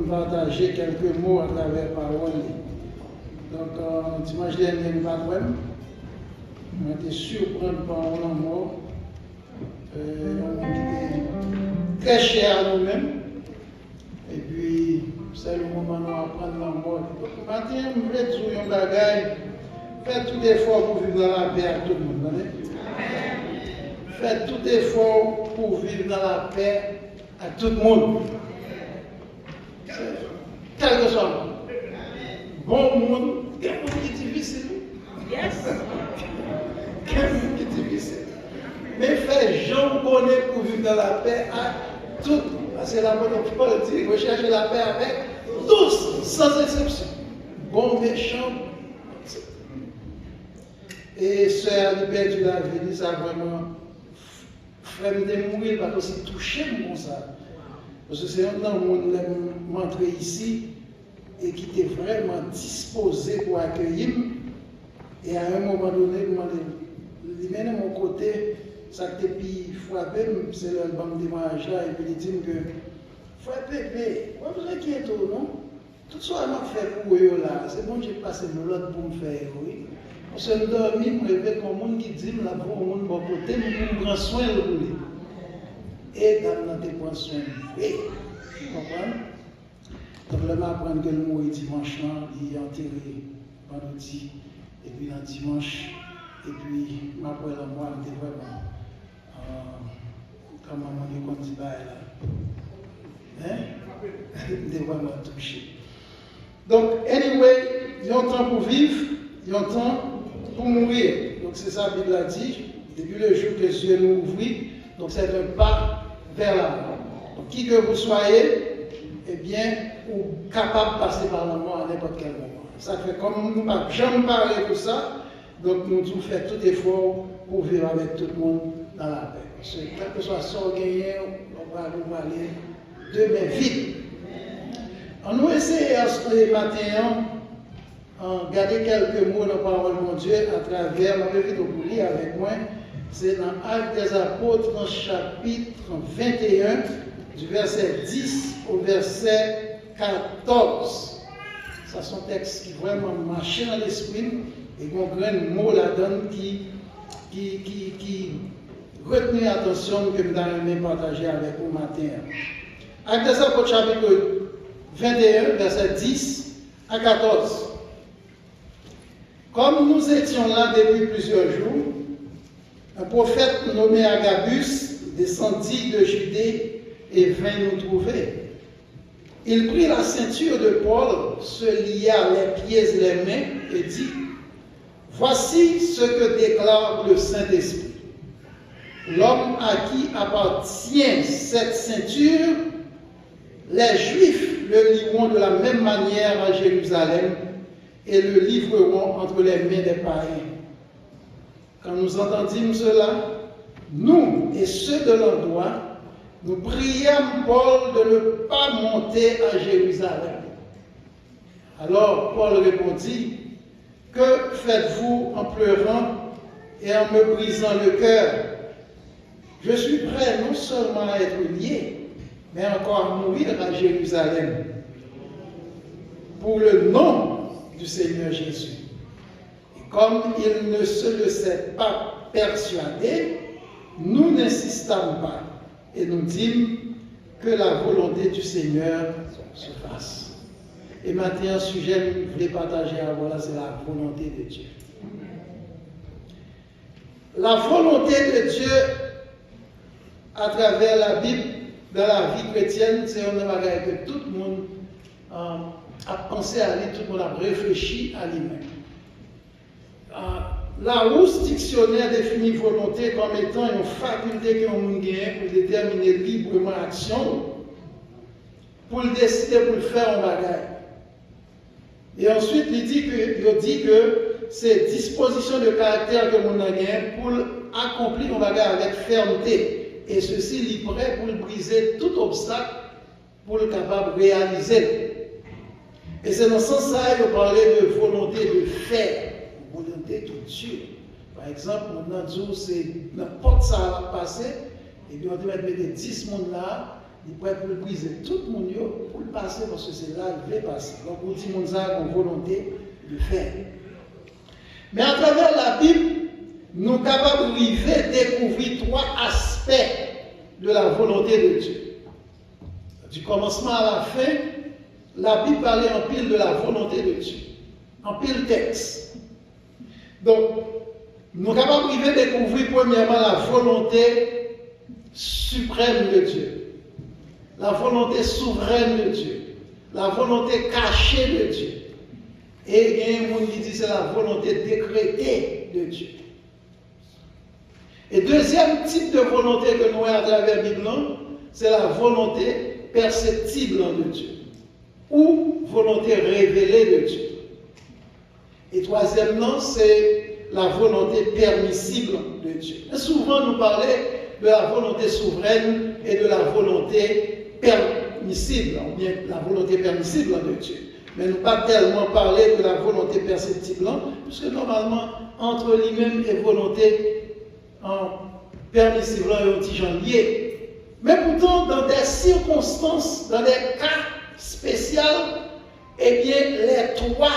Partager quelques mots à travers parole. Donc, dimanche dernier, nous avons été surpris par un mort qui était très cher à nous-mêmes. Et puis, c'est le moment où nous apprenons la mort. Donc, maintenant, nous voulons dire un bagage, faites tout effort pour vivre dans la paix à tout le monde. Faites tout effort pour vivre dans la paix à tout le monde. Quel que soit le monde. Bon monde, quel monde qui est difficile. Yes. Quel monde qui est difficile. Mais fait, j'en connais pour vivre dans la paix à tout. Parce que la bonne Paul dit, recherchez la paix avec tous, sans exception. Bon, méchant. Et Sœur a perdu la vie, ça a vraiment fait me mourir parce que c'est touché comme ça. Parce que c'est un monde qui est entré ici et qui était vraiment disposé pour accueillir. Et à un moment donné, il mène à mon côté, ça qui était frappé, c'est le banc de témoignage là, et puis il dit que, frère Pépé, vous inquiétez non? Tout ça m'a fait pour eux là, c'est bon, j'ai passé l'autre pour me faire, oui. Parce que je dormi, je me réveille comme un monde qui dit, je la pour un monde de côté, je prends soin de lui. Et dans tes prends soin de lui. Vous comprenez? Donc là, je apprends que le mot est dimanche, il est enterré vendredi, et puis dans dimanche, et puis je m'apprends le mois, il était vraiment, comme on dit, là. Hein? Il était vraiment touché. Donc, anyway, il y a un temps pour vivre, il y a un temps pour mourir. Donc, c'est ça que la Bible a dit, depuis le jour que Dieu nous ouvrit, donc c'est un pas vers la mort. Donc, qui que vous soyez, eh bien, vous êtes capable de passer par la mort à n'importe quel moment. Ça fait comme nous n'avons jamais parlé de ça, donc nous devons faire tout effort pour vivre avec tout le monde dans la paix. Parce que quel que soit son gagné, on va aller demain vite. On nous essaie ce matin de garder quelques mots de la parole de Dieu à travers la vidéo pour lire avec moi. C'est dans Actes des Apôtres, dans chapitre 21, du verset 10 au verset 14. Ça, c'est un texte qui vraiment marche dans l'esprit et qu'on prenne un mot là-dedans qui retenu l'attention que nous allons partager avec vous matin. Actes des Apôtres, chapitre 21, verset 10 à 14. Comme nous étions là depuis plusieurs jours, Un prophète nommé Agabus descendit de Judée et vint nous trouver. Il prit la ceinture de Paul, se lia les pieds et les mains et dit, « Voici ce que déclare le Saint-Esprit. L'homme à qui appartient cette ceinture, les Juifs le lieront de la même manière à Jérusalem et le livreront entre les mains des païens. » Quand nous entendîmes cela, nous et ceux de l'endroit, nous priâmes Paul de ne pas monter à Jérusalem. Alors Paul répondit, « Que faites-vous en pleurant et en me brisant le cœur? Je suis prêt non seulement à être lié, mais encore à mourir à Jérusalem pour le nom du Seigneur Jésus. » Et comme il ne se laissait pas persuader, nous n'insistâmes pas et nous dîmes que la volonté du Seigneur se fasse. Et maintenant, un sujet que je voulais partager à vous là, c'est la volonté de Dieu. La volonté de Dieu à travers la Bible, dans la vie chrétienne, c'est un bagage que tout le monde a pensé à lui, tout le monde a réfléchi à lui-même. La Rousse dictionnaire définit volonté comme étant une faculté que l'on gagne pour déterminer librement l'action, pour le décider, pour le faire en bagage. Et ensuite, il dit que c'est disposition de caractère que l'on gagne pour accomplir un bagage avec fermeté. Et ceci, il est prêt pour briser tout obstacle pour le capable de réaliser. Et c'est dans ce sens-là que parlait de volonté de faire. Volonté de Dieu. Par exemple, on a dit c'est n'importe ça va passer, et bien on doit mettre 10 personnes là, il peut être briser tout le monde pour le passer parce que c'est là qu'il veut passer. Donc on dit qu'on a une volonté de faire. Mais à travers la Bible, nous sommes capables de découvrir 3 aspects de la volonté de Dieu. Du commencement à la fin, la Bible parlait en pile de la volonté de Dieu, en pile texte. Donc, nous sommes capables de découvrir premièrement la volonté suprême de Dieu, la volonté souveraine de Dieu, la volonté cachée de Dieu. Et il y a un monde qui dit que c'est la volonté décrétée de Dieu. Et deuxième type de volonté que nous avons à travers la Bible, c'est la volonté perceptible de Dieu, ou volonté révélée de Dieu. Et troisièmement, c'est la volonté permissible de Dieu. Et souvent, nous parlons de la volonté souveraine et de la volonté permissible, ou bien la volonté permissible de Dieu. Mais nous ne pas tellement parler de la volonté perceptible, puisque normalement, entre lui-même et volonté permissible, il y a un petit genre lié. Mais pourtant, dans des circonstances, dans des cas spéciaux, eh bien, les 3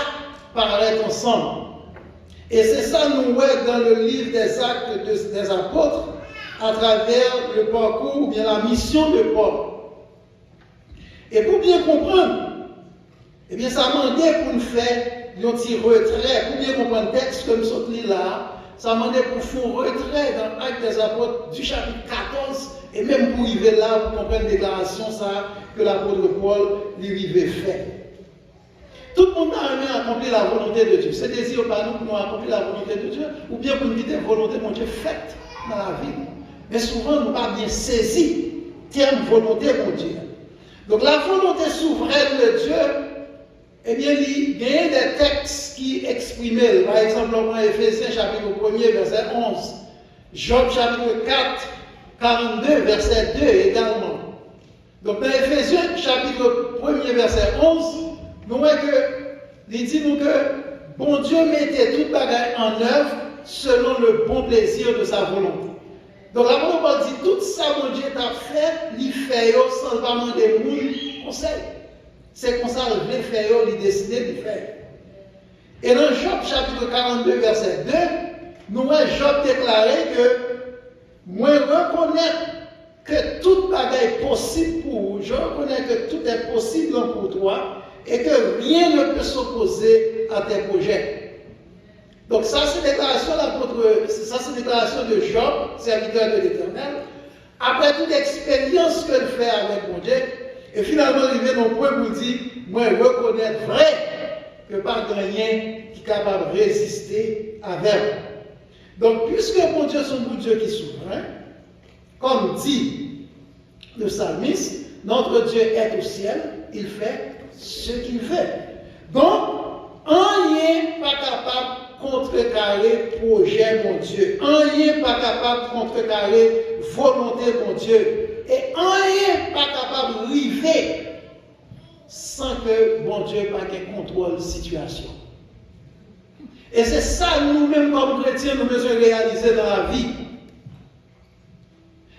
paraître ensemble. Et c'est ça nous voyons dans le livre des Actes des Apôtres, à travers le parcours ou bien la mission de Paul. Et pour bien comprendre, eh bien ça demandait pour nous faire un petit retrait, pour bien comprendre le texte comme ce là, ça demandait pour faire un retrait dans l'Acte des Apôtres du chapitre 14, et même pour arriver là, pour comprendre la déclaration ça, que l'apôtre Paul lui avait fait. Tout le monde a aimé accomplir la volonté de Dieu. C'est désir par nous pour nous accomplir la volonté de Dieu, ou bien pour nous dire la volonté de Dieu faite dans la vie. Mais souvent, nous n'avons pas bien saisi le terme volonté de Dieu. Donc la volonté souveraine de Dieu, eh bien, il y a des textes qui expriment, par exemple, dans Éphésiens chapitre 1er, verset 11, Job chapitre 4, 42, verset 2 également. Donc dans Éphésiens chapitre 1er, verset 11, nous voyons que, il dit nous que bon Dieu mettait toute bagaille en œuvre selon le bon plaisir de sa volonté. Donc la parole dit tout ça, mon Dieu t'a fait, il fait sans pas demander mon conseil. C'est comme ça qu'il veut faire, il décide de faire. Et dans Job chapitre 42, verset 2, nous voyons Job déclarer que moi reconnaître que toute bagaille est possible pour vous, je reconnais que tout est possible pour toi, et que rien ne peut s'opposer à tes projets. Donc ça, c'est déclaration de Job, serviteur de l'Éternel. Après toute expérience que le fait avec mon Dieu, et finalement, il vient au point où il dit, moi, reconnaître vrai que pas de rien qui est capable de résister avec. Donc, puisque mon Dieu est un Dieu qui est souverain, comme dit le psalmiste, notre Dieu est au ciel, il fait ce qu'il fait. Donc, rien pas capable de contrecarrer projet mon Dieu. Rien pas capable de contrecarrer volonté mon Dieu. Et rien pas capable de river sans que mon Dieu n'ait pas contrôle de la situation. Et c'est ça nous-mêmes comme chrétiens nous devons réaliser dans la vie.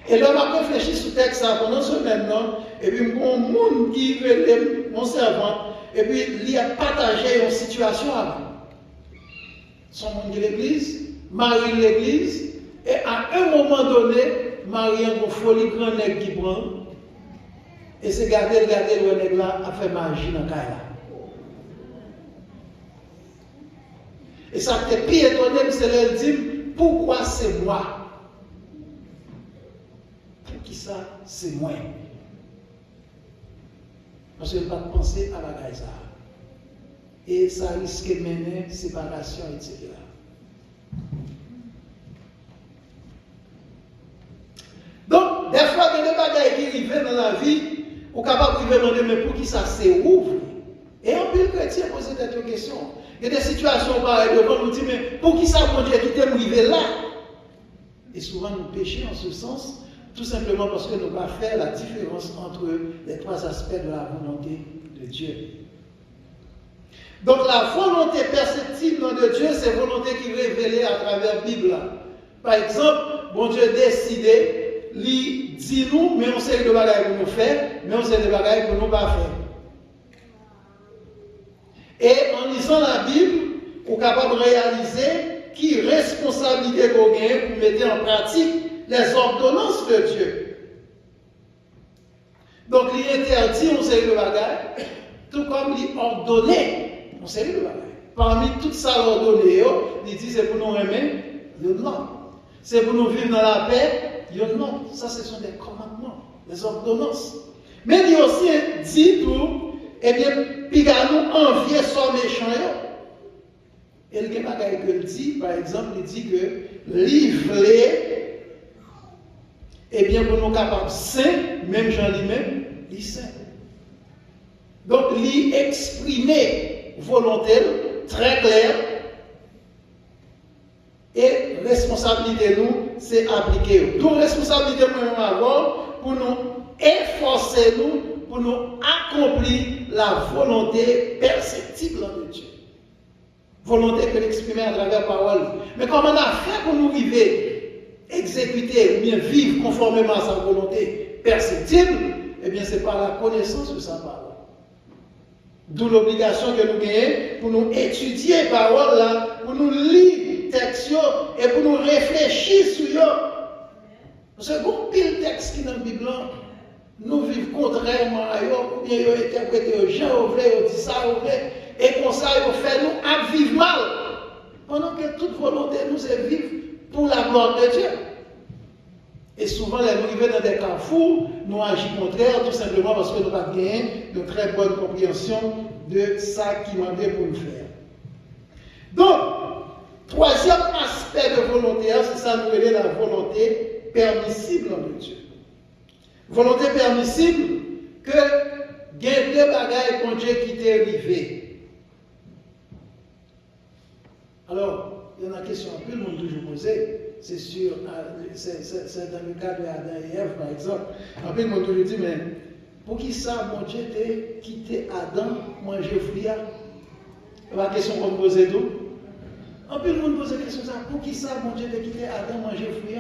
Et là, on va réfléchir sur le texte pendant ce maintenant, et puis mon monde qui veut mon servant, et puis il a partagé une situation avant. Son monde de l'église, Marie de l'église, et à un moment donné, Marie a une folie grand nègre qui prend, et c'est garder le nègre là a fait magie dans le cas. Et ça qui est pire étonné, c'est de dire pourquoi c'est moi? Pour qui ça, c'est moi? Parce que je ne pas penser à la gaïsa. Et ça risque de mener séparation, etc. Donc, des fois, il y a des bagages qui arrivent dans la vie, on est capable de demander, mais pour qui ça s'ouvre? Et en plus, le chrétien pose cette question. Il y a des situations pareilles devant nous dire, mais pour qui ça, mon Dieu, qui t'aime arriver là? Et souvent, nous péchons en ce sens, tout simplement parce que nous ne pouvons pas faire la différence entre les trois aspects de la volonté de Dieu. Donc, la volonté perceptible de Dieu, c'est la volonté qui est révélée à travers la Bible. Par exemple, mon Dieu décidé, il dit nous, mais on sait de bagages pour nous faire, mais on sait de bagages pour nous pas faire. Et en lisant la Bible, on est capable de réaliser qui responsabilité qu'on gagne pour mettre en pratique les ordonnances de Dieu. Donc, il interdit, on sait de bagages, tout comme il ordonnait. On sait le bagage. Parmi toutes ça ordonné, il dit c'est pour nous remettre, non. C'est pour nous vivre dans la paix, non. Ça, ce sont des commandements, des ordonnances. Mais il aussi dit tout, eh bien, puis nous envier son méchant. Et le bagage que dit, par exemple, il dit que livrer, eh bien, pour nous capables saint, même Jean lui-même, il saint. Donc, il exprimer volonté très claire et responsabilité nous c'est appliquer. Donc responsabilité nous avoir pour nous efforcer nous pour nous accomplir la volonté perceptible de Dieu. Volonté que l'exprimer à travers la parole. Mais comment on a fait pour nous arriver exécuter ou bien vivre conformément à sa volonté perceptible? Eh bien c'est par la connaissance de sa parole. D'où l'obligation que nous gagnons pour nous étudier la parole là, pour nous lire le texte et pour nous réfléchir sur eux. Parce que bon pile texte qui est dans la Bible, nous vivons contrairement à eux, ou bien ils interprétent aux gens, ils disent ça, et comme ça, ils fait nous à vivre mal. Pendant que toute volonté nous est vivre pour la gloire de Dieu. Et souvent, les nous arrivons dans des carrefours, nous agissons contraire, tout simplement parce que nous n'avons pas gagné de très bonne compréhension de ça qui m'a demandé pour nous faire. Donc, troisième aspect de volonté, c'est ça, nous relève la volonté permissible de Dieu. Volonté permissible que il y a deux bagailles pour Dieu qui t'est arrivé. Alors, il y a une question que le monde toujours posée. C'est sûr, c'est dans le cas de Adam et Ève, par exemple. Après, le monde toujours dit, mais pour qui ça, mon Dieu, t'a quitté Adam, manger fruit? La question qu'on me pose tout. En plus, le monde pose la question, ça, pour qui ça, mon Dieu, t'a quitté Adam, manger fruit?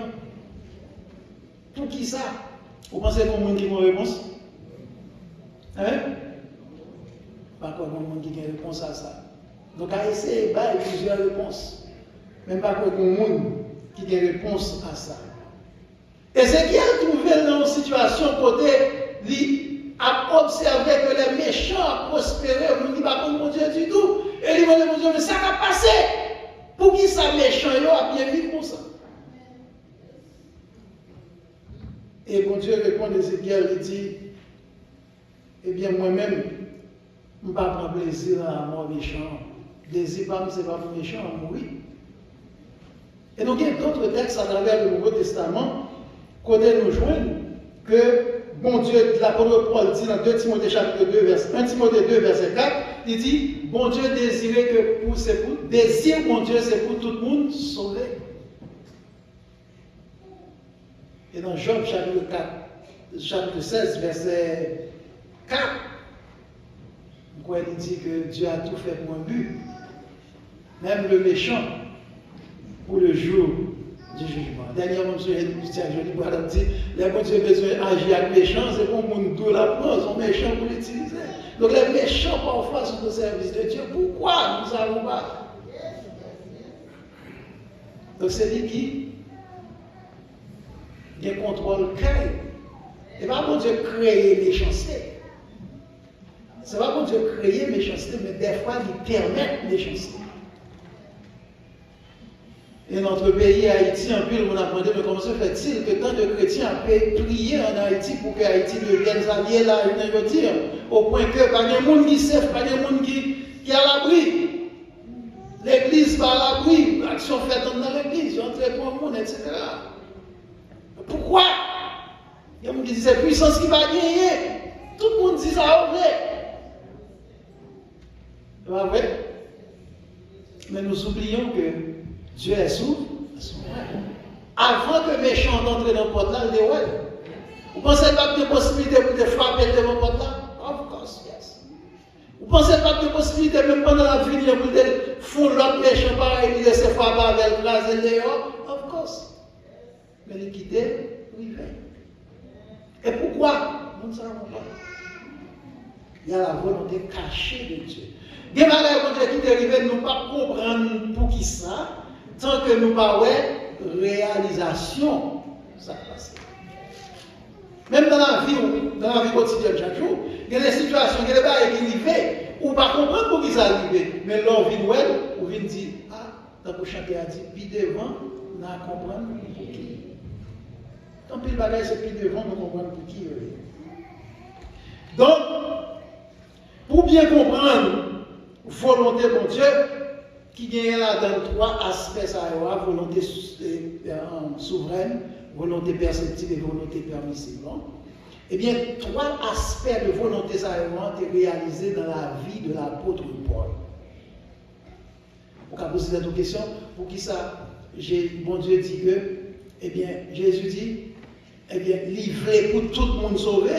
Pour qui ça? Vous pensez qu'on monde qui a une réponse? Hein? Pas quoi, mon monde qui a une réponse à ça. Donc, à essayer, il y a plusieurs réponses. Même pas quoi, mon monde qui a une réponse à ça. Ézéchiel trouvé dans une situation côté, il a observé que les méchants prospéraient, il ne dit pas pour mon Dieu du tout. Et il dit, mon Dieu, mais ça va passer. Pour qui ça méchant, il a bien vivre pour ça. Et bon Dieu répond à Ézéchiel, il dit, eh bien moi-même, je ne vais pas prendre plaisir à la mort méchant. Désir, c'est pas pour méchant, mourir. Et donc il y a d'autres textes à travers le Nouveau Testament qu'on nous joindre que bon Dieu, l'apôtre Paul dit dans 2 Timothée chapitre 2, verset 1 Timothée 2, verset 4, il dit, bon Dieu désirait que désir mon Dieu, c'est pour tout le monde sauver. Et dans Job chapitre 16, verset 4, il dit que Dieu a tout fait pour un but, même le méchant, pour le jour du jugement. Dernièrement, M. Christian Joly dit, les bon Dieu besoin d'agir avec méchant, c'est pour mon dos la prendre, son méchant pour l'utiliser. Donc les méchants parfois sont au service de Dieu. Pourquoi nous ne savons pas? Donc c'est lui qui contrôle créé. Et pas pour Dieu créer méchanceté. C'est pas pour Dieu créer méchanceté, mais des fois il permet méchanceté. Et notre pays, Haïti, en plus, on a demandé, mais comment se fait-il que tant de chrétiens ont prié en Haïti pour que Haïti devienne allié là, je veux dire, au point que pas de monde qui sait, pas de monde qui est à l'abri. L'église va à l'abri, l'action faite dans l'église, entrer pour le monde, etc. Pourquoi? Il y a des gens qui disent c'est puissance qui va gagner. Tout le monde dit ça, vrai. C'est pas vrai? Mais nous oublions que Dieu est sourd. Avant que les méchants entrent dans le porte là, il dit ouais. Vous pensez pas que de possibilité pour te frapper devant le porte là? Of course, yes. Vous pensez pas que de possibilité même pendant la vie pour te foutre l'autre méchant pareil, il laisse frapper avec la zèle dehors? Of course. Mais il quitte, oui, et pourquoi? Nous ne savons pas. Il y a la volonté cachée de Dieu. Il y a des choses qui arrivent, nous ne pas comprendre pour qui ça. Tant que nous n'avons pas réalisation, ça passe. Même dans la vie quotidienne chaque jour, il y a des situations, il y a des choses qui arrivent, ou pas comprendre pour qui ça arrive. Mais l'on vient ou vient dire, ah, dans le chantier a dit, puis devant, on a comprendre pour qui. Tant pis le bagage, c'est puis devant, on comprendre pour qui. Donc, pour bien comprendre volonté de Dieu, qui gagne là dans trois aspects, ça volonté souveraine, volonté perceptive et volonté permissible. Eh bien, trois aspects de volonté ça ont été réalisés dans la vie de l'apôtre Paul. On va poser cette question, pour qui ça, bon Dieu dit que, eh bien, Jésus dit, eh bien, livré pour tout le monde sauvé.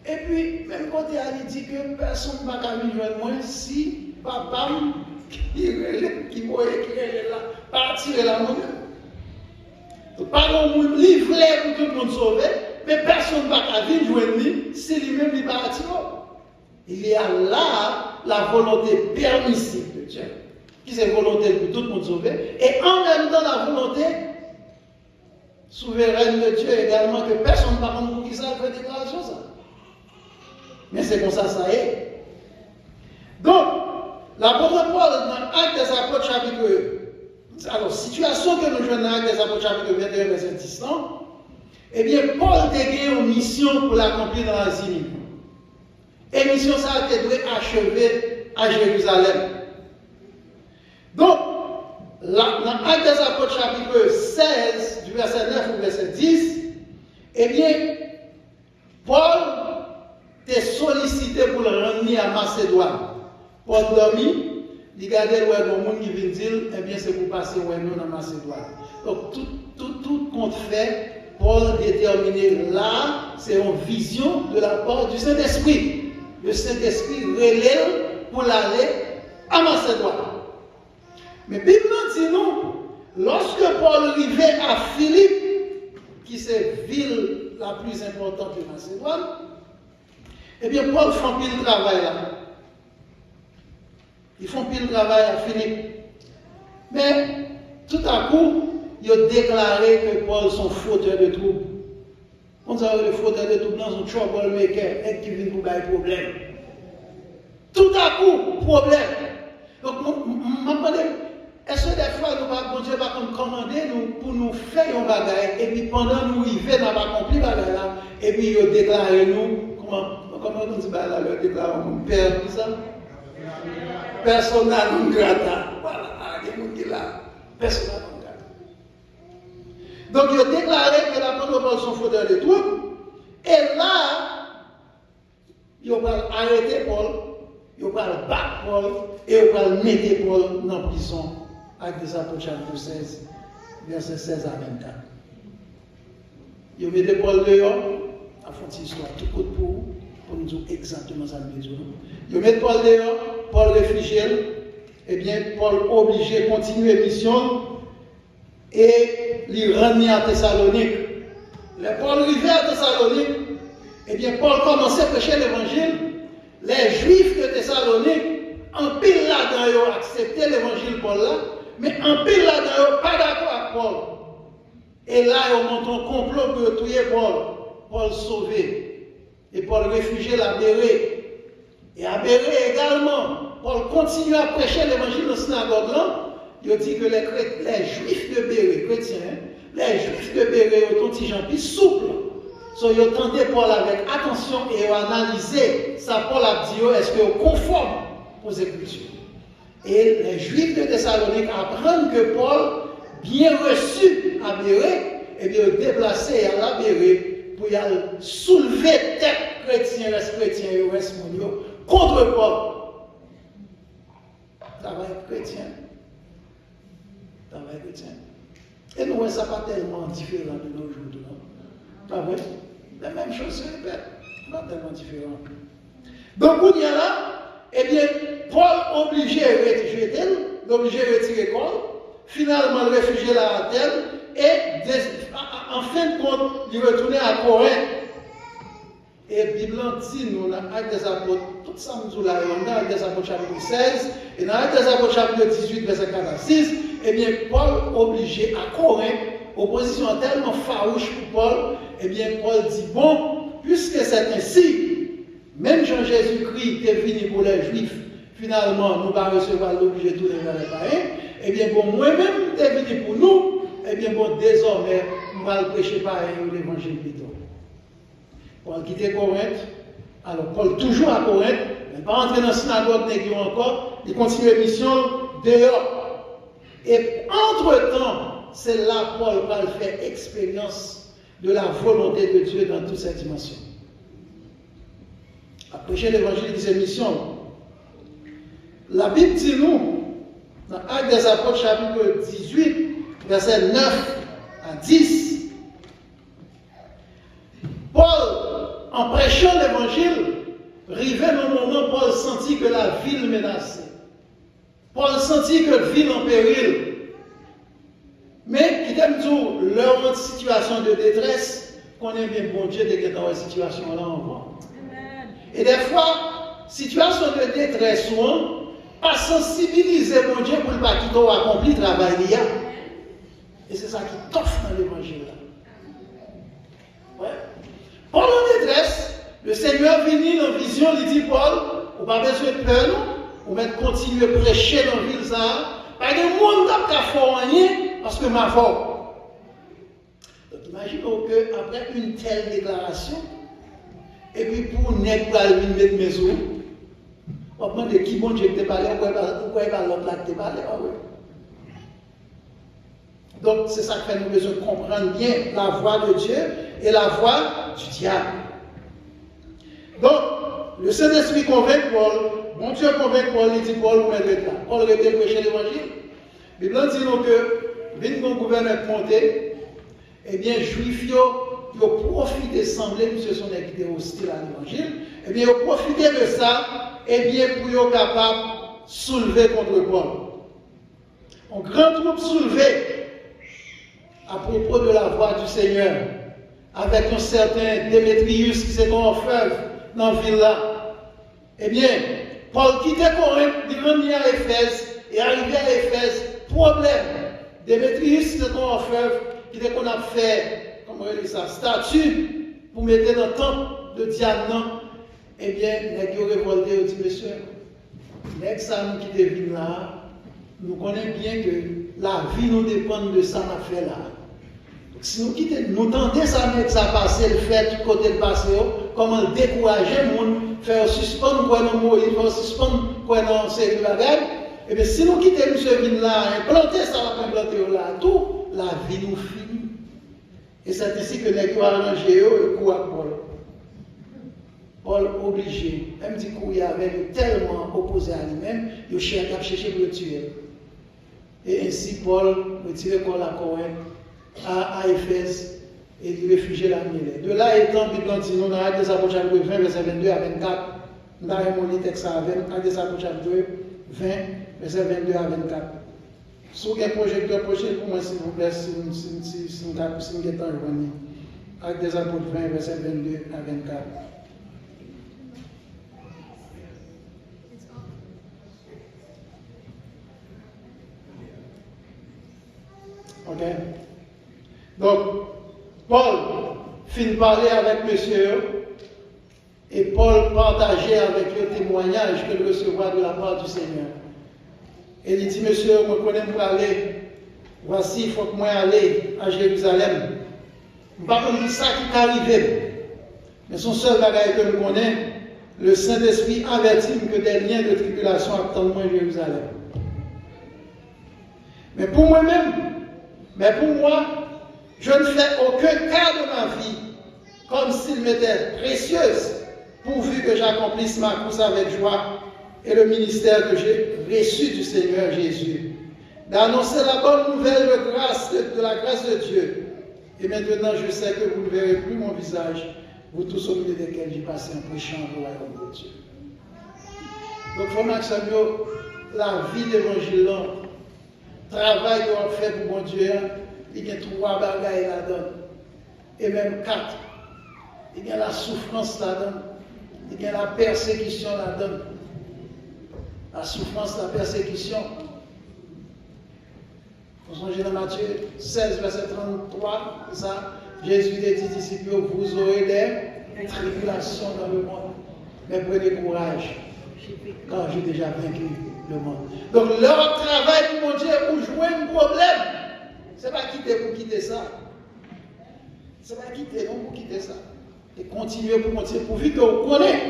Et puis, même quand il dit que personne ne va venir moi si papa qui m'a écrit là, partir la monnaie. Donc, pas non livré pour tout le monde sauvé, mais personne ne va venir joindre si lui-même il partit. Il y a là la volonté permissible de Dieu, qui est volonté pour tout le monde sauvé, et en même temps la volonté souveraine de Dieu également, que personne ne va comprendre pour qui ça fait déclaration ça. Mais c'est comme ça est. Donc, l'apôtre Paul, dans Actes des Apôtres, chapitre 1, alors, situation que nous jouons dans Actes des Apôtres, chapitre 21, verset 10, eh bien, Paul a gagné une mission pour l'accomplir dans l'Asie. Et mission ça a été achevée à Jérusalem. Donc, dans Actes des Apôtres, chapitre 16, du verset 9 au verset 10, eh bien, Paul t'es sollicité pour le ramener à Macédoine. Pour dormir, il regardait le monde qui vient dire, eh bien c'est pour passer nous dans Macédoine. Donc tout compte fait, Paul déterminé là, c'est une vision de la part du Saint-Esprit. Le Saint-Esprit relève pour l'aller à Macédoine. Mais Bible dit non, lorsque Paul arrivait à Philippe, qui est la ville la plus importante de Macédoine, eh bien, Paul fait pile de travail là. Ils font pile de travail à Philippe. Mais, tout à coup, ils ont déclaré que Paul est son fauteur de trouble. On dit que le fauteur de trouble dans un troublemaker, et qui vient pour gagner problème. Tout à coup, problème. Donc, je me demande, est-ce que des commandé nous pour nous faire un bagage, et puis pendant nous arriver, nous avons accompli le bagage là, et puis ils ont déclaré nous, comment on dit là, leur déclaré mon père, tout ça? Persona non grata. Voilà, il y a des gens qui là, persona non grata. Donc ils ont déclaré que l'apôtre Paul sont fauteurs de tout, et là, ils ont arrêté Paul, ils ont battre Paul, et ils ont mettre Paul dans la prison. Actes des Apôtres chapitre 16, verset 16 à 24. Ils ont mis Paul dehors, à fond de histoire, tout court pour nous dire exactement ça nous dit. Ils ont mis Paul dehors, Paul réfugié, et bien Paul obligé de continuer la mission et il ramener à Thessalonique. Le Paul arrivé à Thessalonique, et bien Paul commençait à prêcher l'évangile. Les Juifs de Thessalonique, en pile là-dedans, ils ont accepté l'évangile Paul là. Mais en pile là-dedans, pas d'accord avec Paul. Et là, ils ont monté un complot pour tuer Paul. Paul sauvé. Et Paul réfugié à Bérée. Et à Bérée également, Paul continue à prêcher l'évangile dans la synagogue là. Il dit que les Juifs de Bérée, chrétiens, les Juifs de Bérée ont un petit gens plus souple. So, ils ont tenté Paul avec attention et ils ont analysé ça. Paul a dit, est-ce qu'ils sont conformes aux Écritures? Et les Juifs de Thessalonique apprennent que Paul, bien reçu à Bérée, et bien déplacé à la Bérée pour y aller soulever tête chrétien et reste mondiaux contre Paul. Travail chrétien. Travail chrétien. Et nous, ça n'est pas tellement différent de nos jours. Pas vrai? La même chose se répète. Pas tellement différent. Donc, on y a là. Eh bien, Paul obligé de retirer Paul, finalement le réfugié là à Athènes, et en fin de compte, il retournait à Corinthe. Et la Bible dit, nous, dans l'Acte des Apôtres, tout ça nous dit là, dans l'Acte des Apôtres chapitre 16, et dans l'Acte des Apôtres chapitre 18, verset 4 à 6, eh bien, Paul obligé à Corinthe, opposition tellement farouche pour Paul, eh bien, Paul dit, bon, puisque c'est ainsi, même Jean-Jésus-Christ est venu pour les Juifs, finalement, nous ne pas recevoir l'obligé de tous les païens, eh bien, bon, moi-même, est venu pour nous, eh bien, bon, désormais, nous allons prêcher pareil l'évangile plutôt. Paul quitte Corinthe, alors Paul toujours à Corinthe, mais pas entrer dans la synagogue encore, il continue la mission dehors. Et entre-temps, c'est là Paul va faire expérience de la volonté de Dieu dans toutes ses dimensions. À prêcher l'évangile de ses missions. La Bible dit nous, dans Actes des Apôtres, chapitre 18, versets 9 à 10, Paul, en prêchant l'évangile, arrivé dans le moment où Paul sentit que la ville menaçait. Paul sentit que la ville en péril. Mais, qui t'aime dire, leur situation de détresse, qu'on aime bien bon Dieu de dans cette situation-là en voit. Et des fois, situation de détresse, souvent, pas sensibiliser mon Dieu pour ne pas qu'il doit accomplir le travail qu'il y a. Et c'est ça qui t'offre dans l'évangile là. Ouais. Paul en détresse, le Seigneur venu dans la vision, il dit Paul, on n'a pas besoin de peur, on va continuer à prêcher dans la ville ça. Pas de monde qui a fait rien parce que ma foi. Donc imaginons qu'après une telle déclaration, et puis pour n'être pas venir mettre mes os, on va demander qui bon Dieu te parlé, pourquoi il va l'autre là te parler. Donc c'est ça que nous besoin de comprendre bien la voix de Dieu et la voix du diable. Donc, le Saint-Esprit convainc Paul, bon Dieu convainc Paul, il dit Paul, vous mettez là. Paul était prêcher l'évangile. La Bible dit nous que, quand le gouverneur monté, eh bien, Juifs, ils ont profité de sembler, monsieur son équité hostile à l'évangile, eh bien, ils ont profité de ça, eh bien, pour être capable de soulever contre Paul. Un grand troupe soulevé à propos de la voix du Seigneur, avec un certain Démétrius qui s'est en fève dans la ville là. Eh bien, Paul quittait Corinthe, il venait à Éphèse, et arrivé à Éphèse, problème. Démétrius qui s'est en fève, qui était qu'on a fait, comment on dit ça, statue pour mettre dans le temple de Diane. Eh bien, les gens ont révolté, ils ont dit, monsieur, les ça nous qui devine là, nous connaissons bien que la vie nous dépend de ça qu'on fait là. Donc, si nous quittons, nous tentons ça, mais ça passe, le fait du côté de passé, comment décourager les gens, faire suspendre quoi nous mourir, faire suspendre quoi nous c'est de bagaille. Et bien si nous quittons M. Vin là, implanter ça, implanter là, tout, la vie nous finit. Et c'est ainsi que les gens arrangé et quoi Paul. Paul obligé, même dit qu'il avait tellement opposé à lui-même, il a cherché pour le tuer. Et ainsi Paul retiré la Corinthe à Éphèse et il réfugié la Milet. De là étant, Bible dit nous dans Actes des Apôtres chapitre 20, verset 22 à 24. Nous avons lu le texte à Actes des Apôtres chapitre 20, verset 22 à 24. Si vous avez un projecteur, prochez pour moi s'il vous plaît, si vous avez un temps de Actes des Apôtres 20, verset 22 à 24. Ok? Donc, Paul finit parler avec monsieur et Paul partageait avec le témoignage qu'il recevra de la part du Seigneur. Et il dit, monsieur, je connais pour aller, voici, il faut que moi aller à Jérusalem. Je ne sais pas ça qui est arrivé, mais son seul bagage que je connais, le Saint-Esprit avertit que des liens de tribulation attendent moi à Jérusalem. Mais pour moi-même, je ne fais aucun cas de ma vie comme s'il m'était précieuse, pourvu que j'accomplisse ma course avec joie et le ministère que j'ai reçu du Seigneur Jésus, d'annoncer la bonne nouvelle de la grâce de Dieu. Et maintenant, je sais que vous ne verrez plus mon visage, vous tous au milieu desquels j'ai passé un prêchant au royaume de Dieu. Donc, frère Maxime, la vie d'évangile, travail qu'on fait pour mon Dieu, il y a 3 bagailles là-dedans, et même 4. Il y a la souffrance là-dedans, il y a la persécution là-dedans. La souffrance, la persécution. Vous songez dans Matthieu 16, verset 33, ça, Jésus dit aux disciples, vous aurez des tribulations dans le monde, mais prenez courage, car j'ai déjà vaincu le monde. Donc leur travail pour mon Dieu, pour jouer un problème, ce n'est pas quitter pour quitter ça. Ce n'est pas quitter, non, pour quitter ça. Et continuer pour mon Dieu, pourvu qu'on connaisse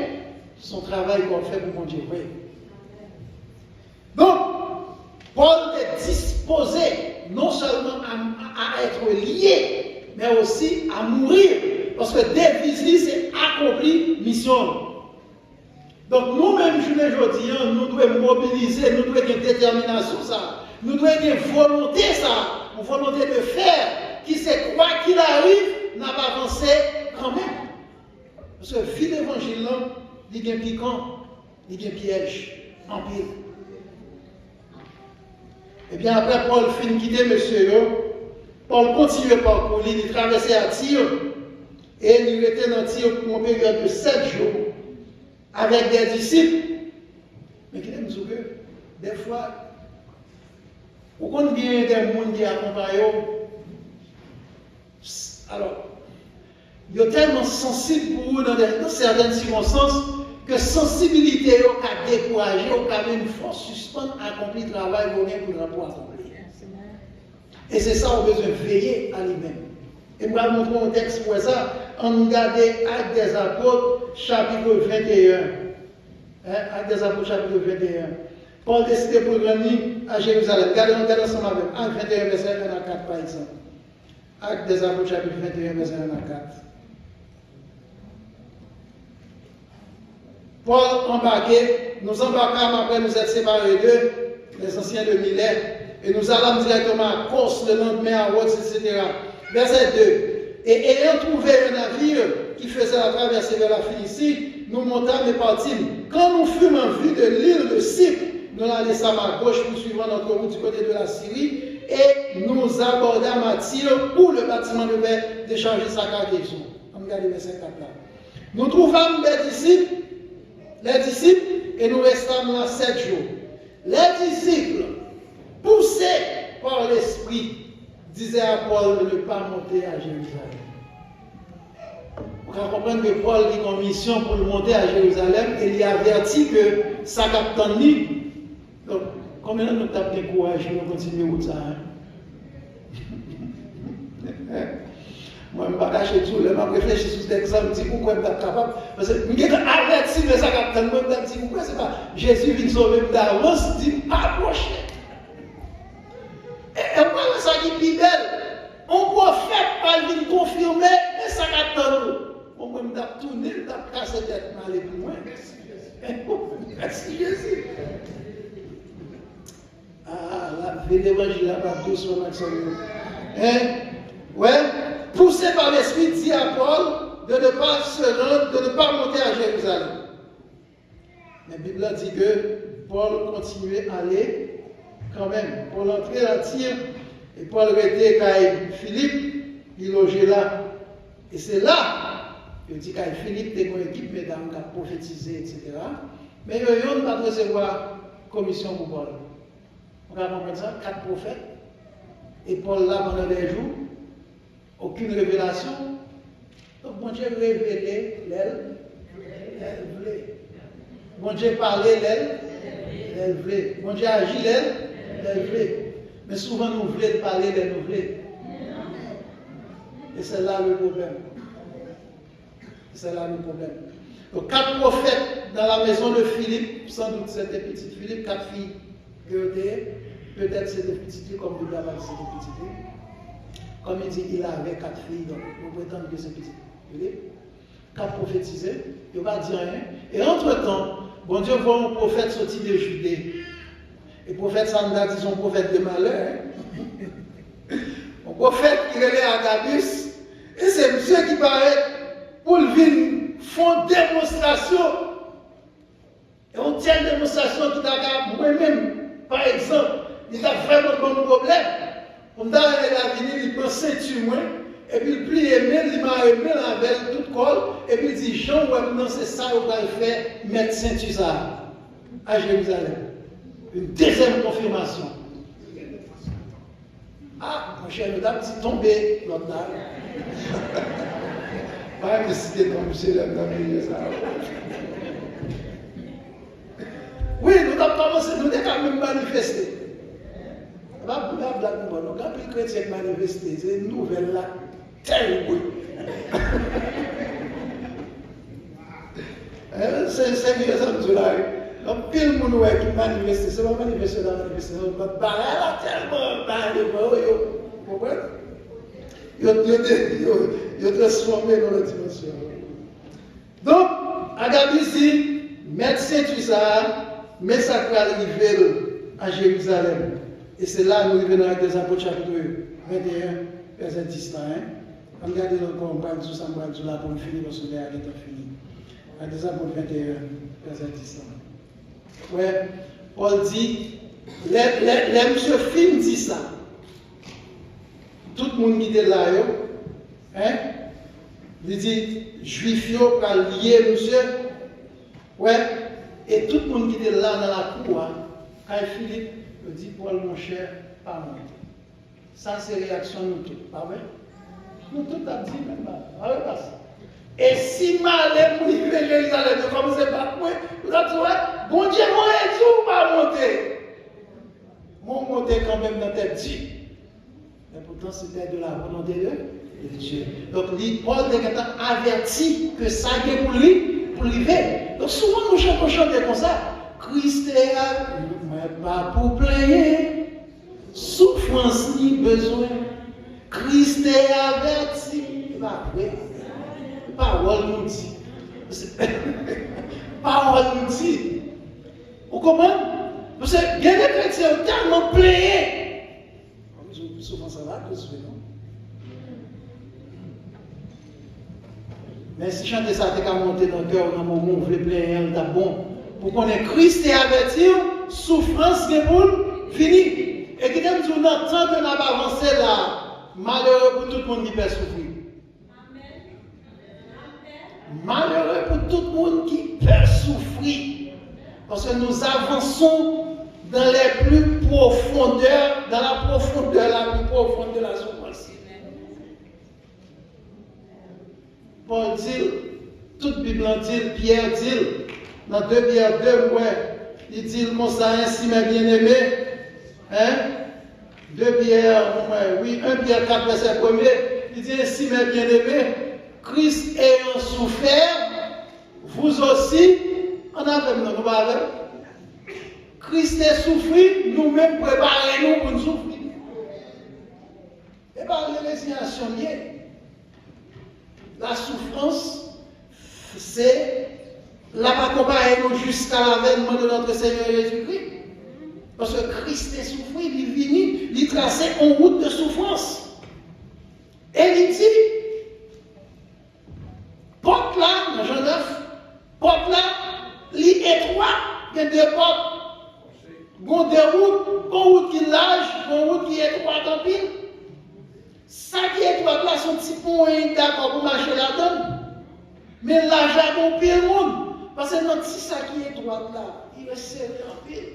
son travail qu'on fait pour mon Dieu. Oui. Donc, Paul est disposé non seulement à être lié, mais aussi à mourir. Parce que David c'est accompli mission. Donc nous-mêmes, je le dis, nous devons mobiliser, nous devons avoir une détermination, ça. Nous devons avoir une volonté, ça. Une volonté de faire, qui sait quoi qu'il arrive, n'a pas avancé quand même. Parce que la vie d'évangile, il y a un piquant, il y a un piège, en pile. Et bien après, Paul finit quitter monsieur, Paul continue par parcours, il traversait à Tyr, et il était dans Tyr pour une période de 7 jours, avec des disciples. Mais qui aime dire que, des fois, on connaît bien des gens qui accompagnent. Alors, ils sont tellement sensibles pour eux dans certaines circonstances que sensibilité est découragée, ou quand même force suspendre, accomplir le travail pour le rapport accompli. Et c'est ça, on a besoin de veiller à lui-même. Et je vais vous montrer un texte pour ça. On regarde Actes des Apôtres, chapitre 21. Actes des Apôtres, chapitre 21. Paul décide pour venir à Jérusalem. Regardez ensemble avec Actes 21, verset 1 à 4, par exemple. Actes des Apôtres, chapitre 21, verset 1 à 4. Paul embarqué, nous embarquâmes après nous être séparés d'eux, les anciens de Milet, et nous allâmes directement à Kos le lendemain à Rhodes, etc. Verset 2. Et ayant trouvé un navire qui faisait la traversée vers la Phénicie, nous montâmes et partîmes. Quand nous fûmes en vue de l'île de Cypre, nous la laissâmes à gauche, poursuivant notre route du côté de la Syrie, et nous abordâmes à Tyr où le bâtiment devait décharger sa cargaison. On regarde le verset 4 là. Nous trouvâmes les disciples, et nous restâmes là 7 jours. Les disciples, poussés par l'Esprit, disaient à Paul de ne pas monter à Jérusalem. Vous comprenez que Paul dit en mission pour monter à Jérusalem, et il a averti que ça capte ni. Donc, Combien de temps nous avons courage pour continuer comme ça? Moi, je ne vais pas cacher tout, je réfléchis sur cet exemple, je dis pourquoi je suis capable. Parce que je suis averti, mais ça capte, je me dis pourquoi c'est pas Jésus vient sauver d'avance, je dis approchez. Et moi, ça qui est plus belle. On prophète pas venir confirmer, mais ça capte nous. Moi, je vais tourner, je vais casser la tête, mais aller plus loin. Merci Jésus. Ah, la l'évangile là, pas doucement, Maxime. Hein? Ouais? Poussé par l'Esprit, dit à Paul de ne pas se rendre, de ne pas monter à Jérusalem. La Bible dit que Paul continuait à aller quand même. Paul entrait à Tyr et Paul était avec Philippe, il logeait là. Et c'est là, il dit qu'avec Philippe, il y a une équipe, mesdames, qui a prophétisé, etc. Mais il n'y a pas de recevoir commission pour Paul. On va comprendre ça, 4 prophètes. Et Paul là pendant des jours. Aucune révélation. Donc, mon Dieu révélé l'aile, elle voulait. Mon Dieu parlait l'aile, elle voulait. Mon Dieu agit l'aile, elle voulait. Mais souvent, nous voulons parler l'aile, nous voulons. Et c'est là le problème. C'est là le problème. Donc, 4 prophètes dans la maison de Philippe, sans doute c'était petit Philippe, 4 filles Théodée, peut-être c'était petit filles, comme vous l'avez dit, c'était petit filles. Comme il dit, il avait 4 filles, donc on prétend que c'est petit. Philippe, 4 prophétisés, il ne va pas dire rien. Et entre-temps, bon Dieu voit un prophète sorti de Judée. Et le prophète Sanda dit son prophète de malheur. Un prophète qui relève Agabus. Et c'est monsieur qui paraît pour le venir font démonstration. Et on tient une démonstration qui t'a moi-même, par exemple, il a vraiment bon problème. On a l'avenir, il prend ceinture moins, et puis il plie aimé, il m'a aimé avec toute colle, et puis il dit Jean, ouais, c'est ça qu'on va faire, mettre ceinture ça à Jérusalem. Une deuxième confirmation. Ah, mon cher, nous avons tombé l'autre dame. Pas décidé de tomber dans le milieu ça. Oui, nous avons commencé, nous avons quand même manifesté. Quand les chrétiens manifestent, c'est une nouvelle là, terrible. C'est sérieux ça, nous là. Donc, pile de monde qui manifeste, c'est pas manifester dans la manifestation. Notre barrière là, tellement barrière, vous comprenez? Ils ont transformé dans la dimension. Donc, Agabus dit, médecin tout ça, mais ça peut arriver à Jérusalem. Et c'est là que nous revenons avec des apôtres chapitre 21, verset 10. Regardez encore, on parle de ça, on parle de là pour finir, parce que l'heure est finie. Avec des apôtres 21, verset 10. Ouais, Paul dit, les monsieur film dit ça. Tout le monde qui était là, il dit, juif, pour lier monsieur. Ouais, et tout le monde qui était là dans la cour, quand Philippe, il dit, Paul, mon cher, pas monter. Ça, c'est réaction de nous tous, pas vrai? Nous tous, t'as dit même pas ça. Et si malais pour vivre Jérusalem, comme c'est pas moi, vous avez dit, bon Dieu, moi, et tout, pas monter. Moi, monter quand même dans tête dit. Mais pourtant, c'était de la volonté de Dieu. Donc, Paul était averti que ça y est pour lui, pour vivre. Donc, souvent, nous chantons comme ça. Christ est pas pour plaire, souffrance ni besoin. Christ est averti. Parole nous dit. Parole nous dit. Vous comprenez? Parce que il y a des chrétiens tellement playés. Souvent ça va, que ce non? Mais si chanter ça, t'es qu'à monter dans le cœur, dans le moment où vous voulez plaire, t'as bon. Pour qu'on ait Christ et avertir, souffrance est pour fini. Et qui t'aime dire, dans tant que nous avons avancé là, malheureux pour tout le monde qui peut souffrir. Malheureux pour tout le monde qui peut souffrir. Parce que nous avançons dans les plus profondeurs, dans la profondeur la plus profonde de la souffrance. Paul dit, toute Bible dit, Pierre dit, dans 2 Pierre 2, il dit, mon ça ainsi, mes bien-aimés, Hein? 2 Pierre, oui, 1 Pierre 4, verset 1er, il dit ainsi, mes bien-aimés, Christ ayant souffert, vous aussi, en avez nous pas avec. Christ a souffert, nous-mêmes préparez-nous pour nous souffrir. Et par les résignations liées, la souffrance, c'est l'accompagner jusqu'à l'avènement de notre Seigneur Jésus-Christ. Parce que Christ est souffert, il est venu, il traçait en route de souffrance. Et il dit, porte là, dans Jean 9, porte là, lit étroit, il y a 2 portes. Bon, 2 routes, bon route qui est large, bon route qui est étroite en pile. Ça qui est étroit là, son petit point d'accord pour marcher là-dedans. Mais là, j'ai bon pile le monde. Parce que notre petit ça qui est étroit là, il est serré en pile.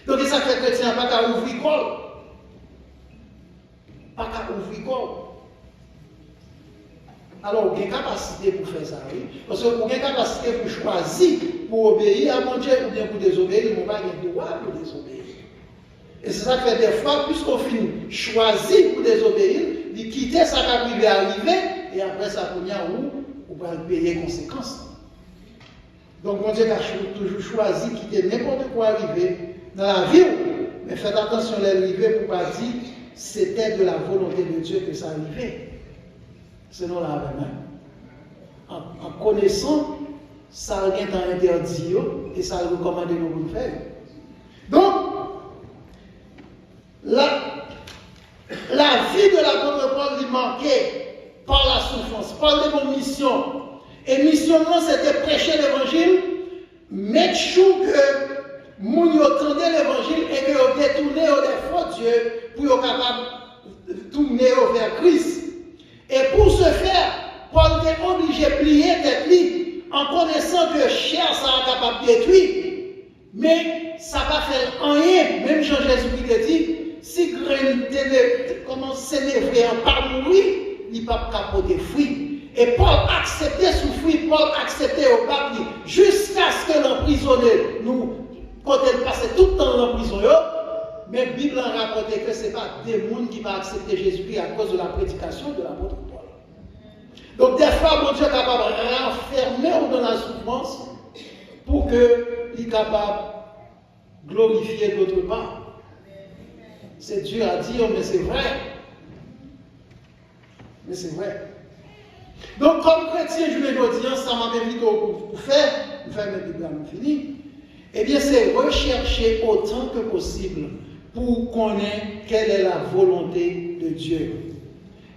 Donc, ça fait que le chrétien n'a pas qu'à ouvrir le col. Pas qu'à ouvrir le col. Alors, vous avez une capacité pour faire ça, oui. Parce que vous avez une capacité pour choisir, pour obéir à mon Dieu ou bien pour désobéir, vous n'avez pas le droit pour désobéir. Et c'est ça que fait des fois, puisqu'on finit choisir pour désobéir, il quitte ça qui va arriver, et après ça, on va payer les conséquences. Donc, mon Dieu a toujours choisi quitter n'importe quoi arriver dans la vie, mais faites attention à l'arrivée pour ne pas dire c'était de la volonté de Dieu que ça arrivait. Sinon, là, en connaissant, ça a rien interdit et ça a recommandé nous pour le faire. Donc, la vie de l'apôtre Paul lui manquait par la souffrance. Paul de mon mission. Et mission, c'était prêcher l'évangile, mettre chou que moun yo tendait l'évangile et que yo détourné des faux dieux pour yo capable de tourner vers Christ. Et pour ce faire, Paul était obligé de plier tête li en connaissant que chair ça est capable de détruire. Mais ça va faire rien. Même Jean-Jésus a dit, si graine commence à s'élever en pas mourir, il ne peut pas capoter fruit. Et Paul acceptait souffrir, Paul acceptait au papier, jusqu'à ce que l'emprisonné nous, quand elle passait tout le temps l'emprisonné, mais la Bible a rapporté que ce n'est pas des gens qui vont accepter Jésus-Christ à cause de la prédication de l'apôtre Paul. Donc des fois, mon Dieu est capable de renfermer dans la souffrance pour qu'il soit capable de glorifier d'autre part. C'est dur à dire, mais c'est vrai. Mais c'est vrai. Donc, comme chrétien, je vais vous dire, ça m'a invité pour faire mes Bibles à fini. Eh bien, c'est rechercher autant que possible pour connaître quelle est la volonté de Dieu.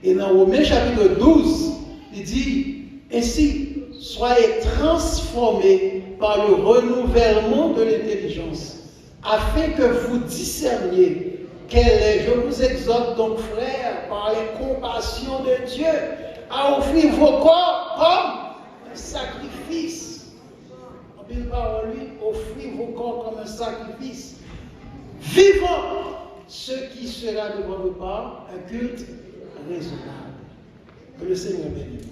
Et dans Romains chapitre 12, il dit ainsi, soyez transformés par le renouvellement de l'intelligence, afin que vous discerniez quelle est, je vous exhorte donc, frères, par les compassions de Dieu, à offrir vos corps comme un sacrifice. En Bible par lui, offrir vos corps comme un sacrifice. Vivant ce qui sera devant vos part, un culte raisonnable. Que le Seigneur bénisse.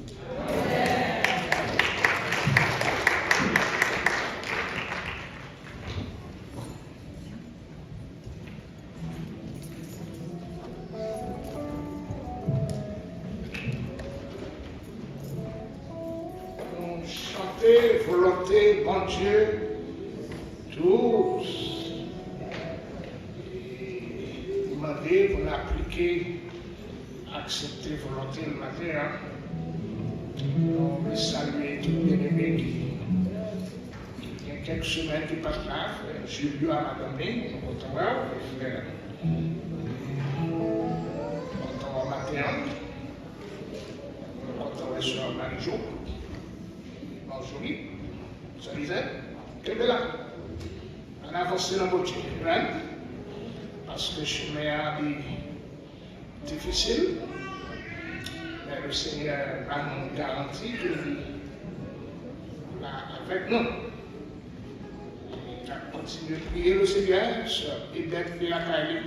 Volonté, bon Dieu, tous. Demandez, vous l'appliquez, acceptez volonté le matin. On veut saluer tous les bien-aimés il y a quelques semaines qui passent là, Julio à Madame, on va frère. On va matin, on va sur Marie-Jo. Bonjour, ça disait, quel est là? On avance dans le chemin, parce que le chemin est difficile, mais le Seigneur a nous garanti qu'il est là avec nous. On va continuer de prier le Seigneur, et d'être de la caille.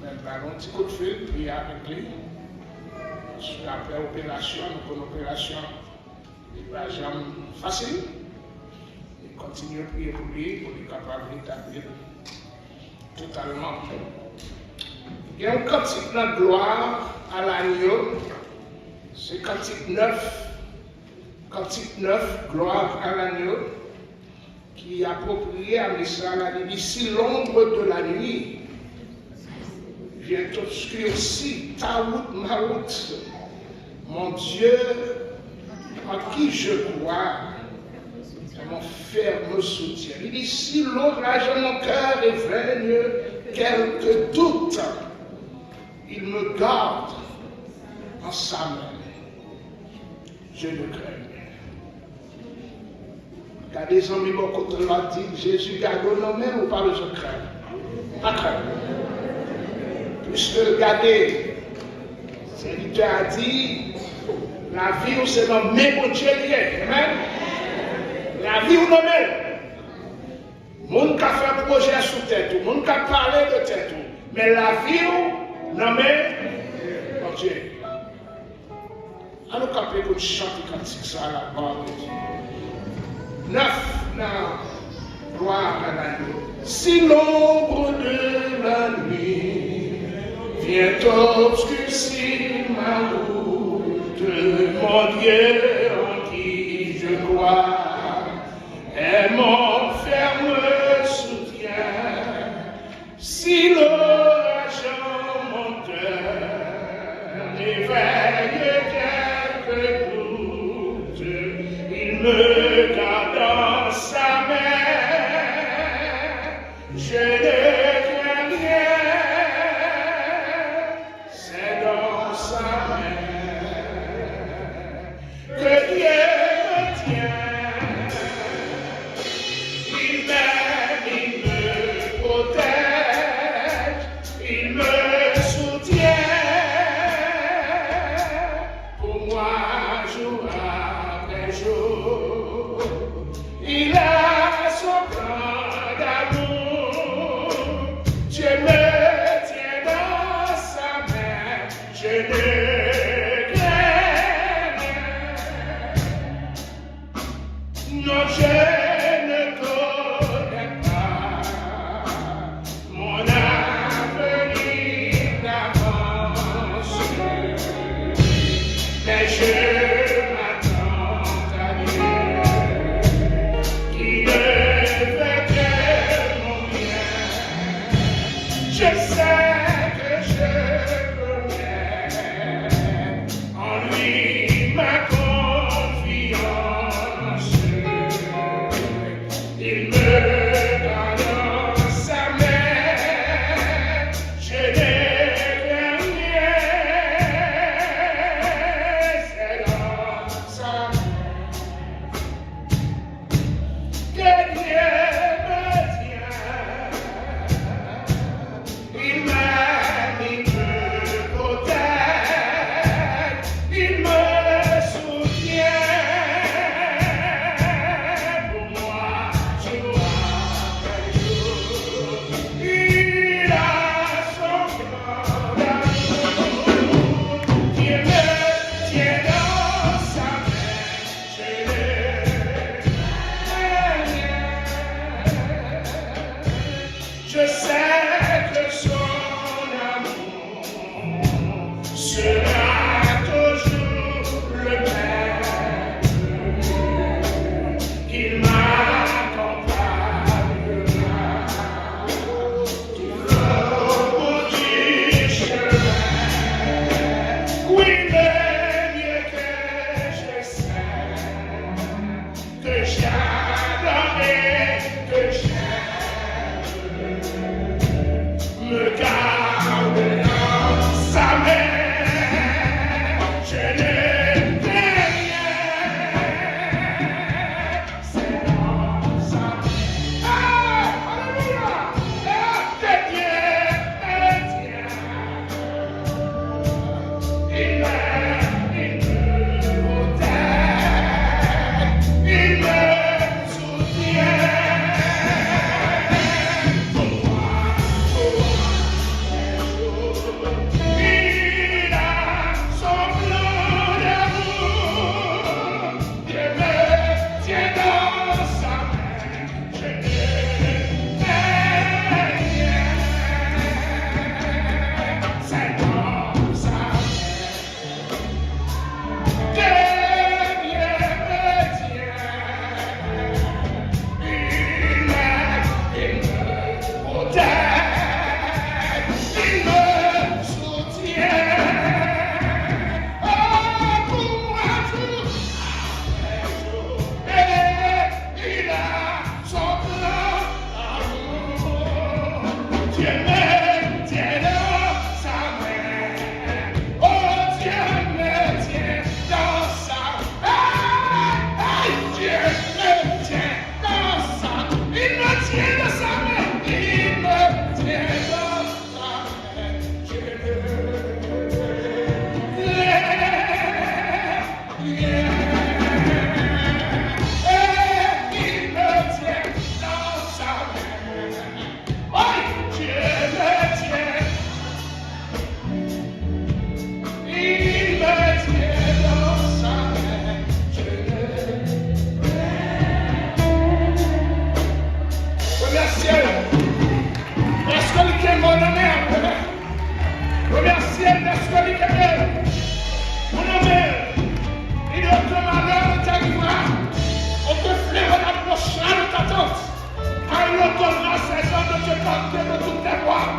On va un petit coup de fil, prier avec lui. Sur la préopération, pour l'opération. Il va jamais facile. Il continue à prier pour lui, pour être capable d'établir totalement. Il y a un cantique de gloire à l'agneau, c'est cantique 9, gloire à l'agneau, qui est approprié à Messa, il dit, si l'ombre de la nuit vient obscurcir ta route, ma route, mon Dieu, en qui je crois, mon ferme soutien. Il dit, si l'orage de mon cœur éveille quelques doutes, il me garde en sa main. Je ne crains rien. Car des amis, beaucoup de l'ont dit, Jésus garde nos mains ou pas besoin de craindre. Pas craindre. Puisque, regardez, le serviteur a dit, la vie, c'est dans mes bon Dieu. Amen. La vie ou non même. Moun ka fait un projet sous tête, moun ka parler de tête, mais la vie ou non même, mon Dieu. À nous camper pour chanter cantique ça à la gloire de Dieu. 9, non, gloire à l'agneau. Si l'ombre de la nuit vient obscurcir ma route, mon Dieu en qui je crois est mon ferme soutien. Si l'orage en mon cœur éveille quelques doutes, il me garde dans sa main. Je ne crains rien, c'est dans sa main que Dieu me tient. porter de toutes tes voies.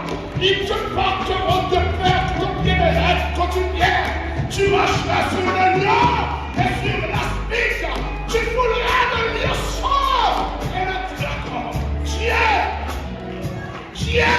Ils te porteront de peur ton pied contre une pierre. Tu marcheras sur le lion et sur l'aspic. Tu fouleras de lionceau et le dragon. Dieu!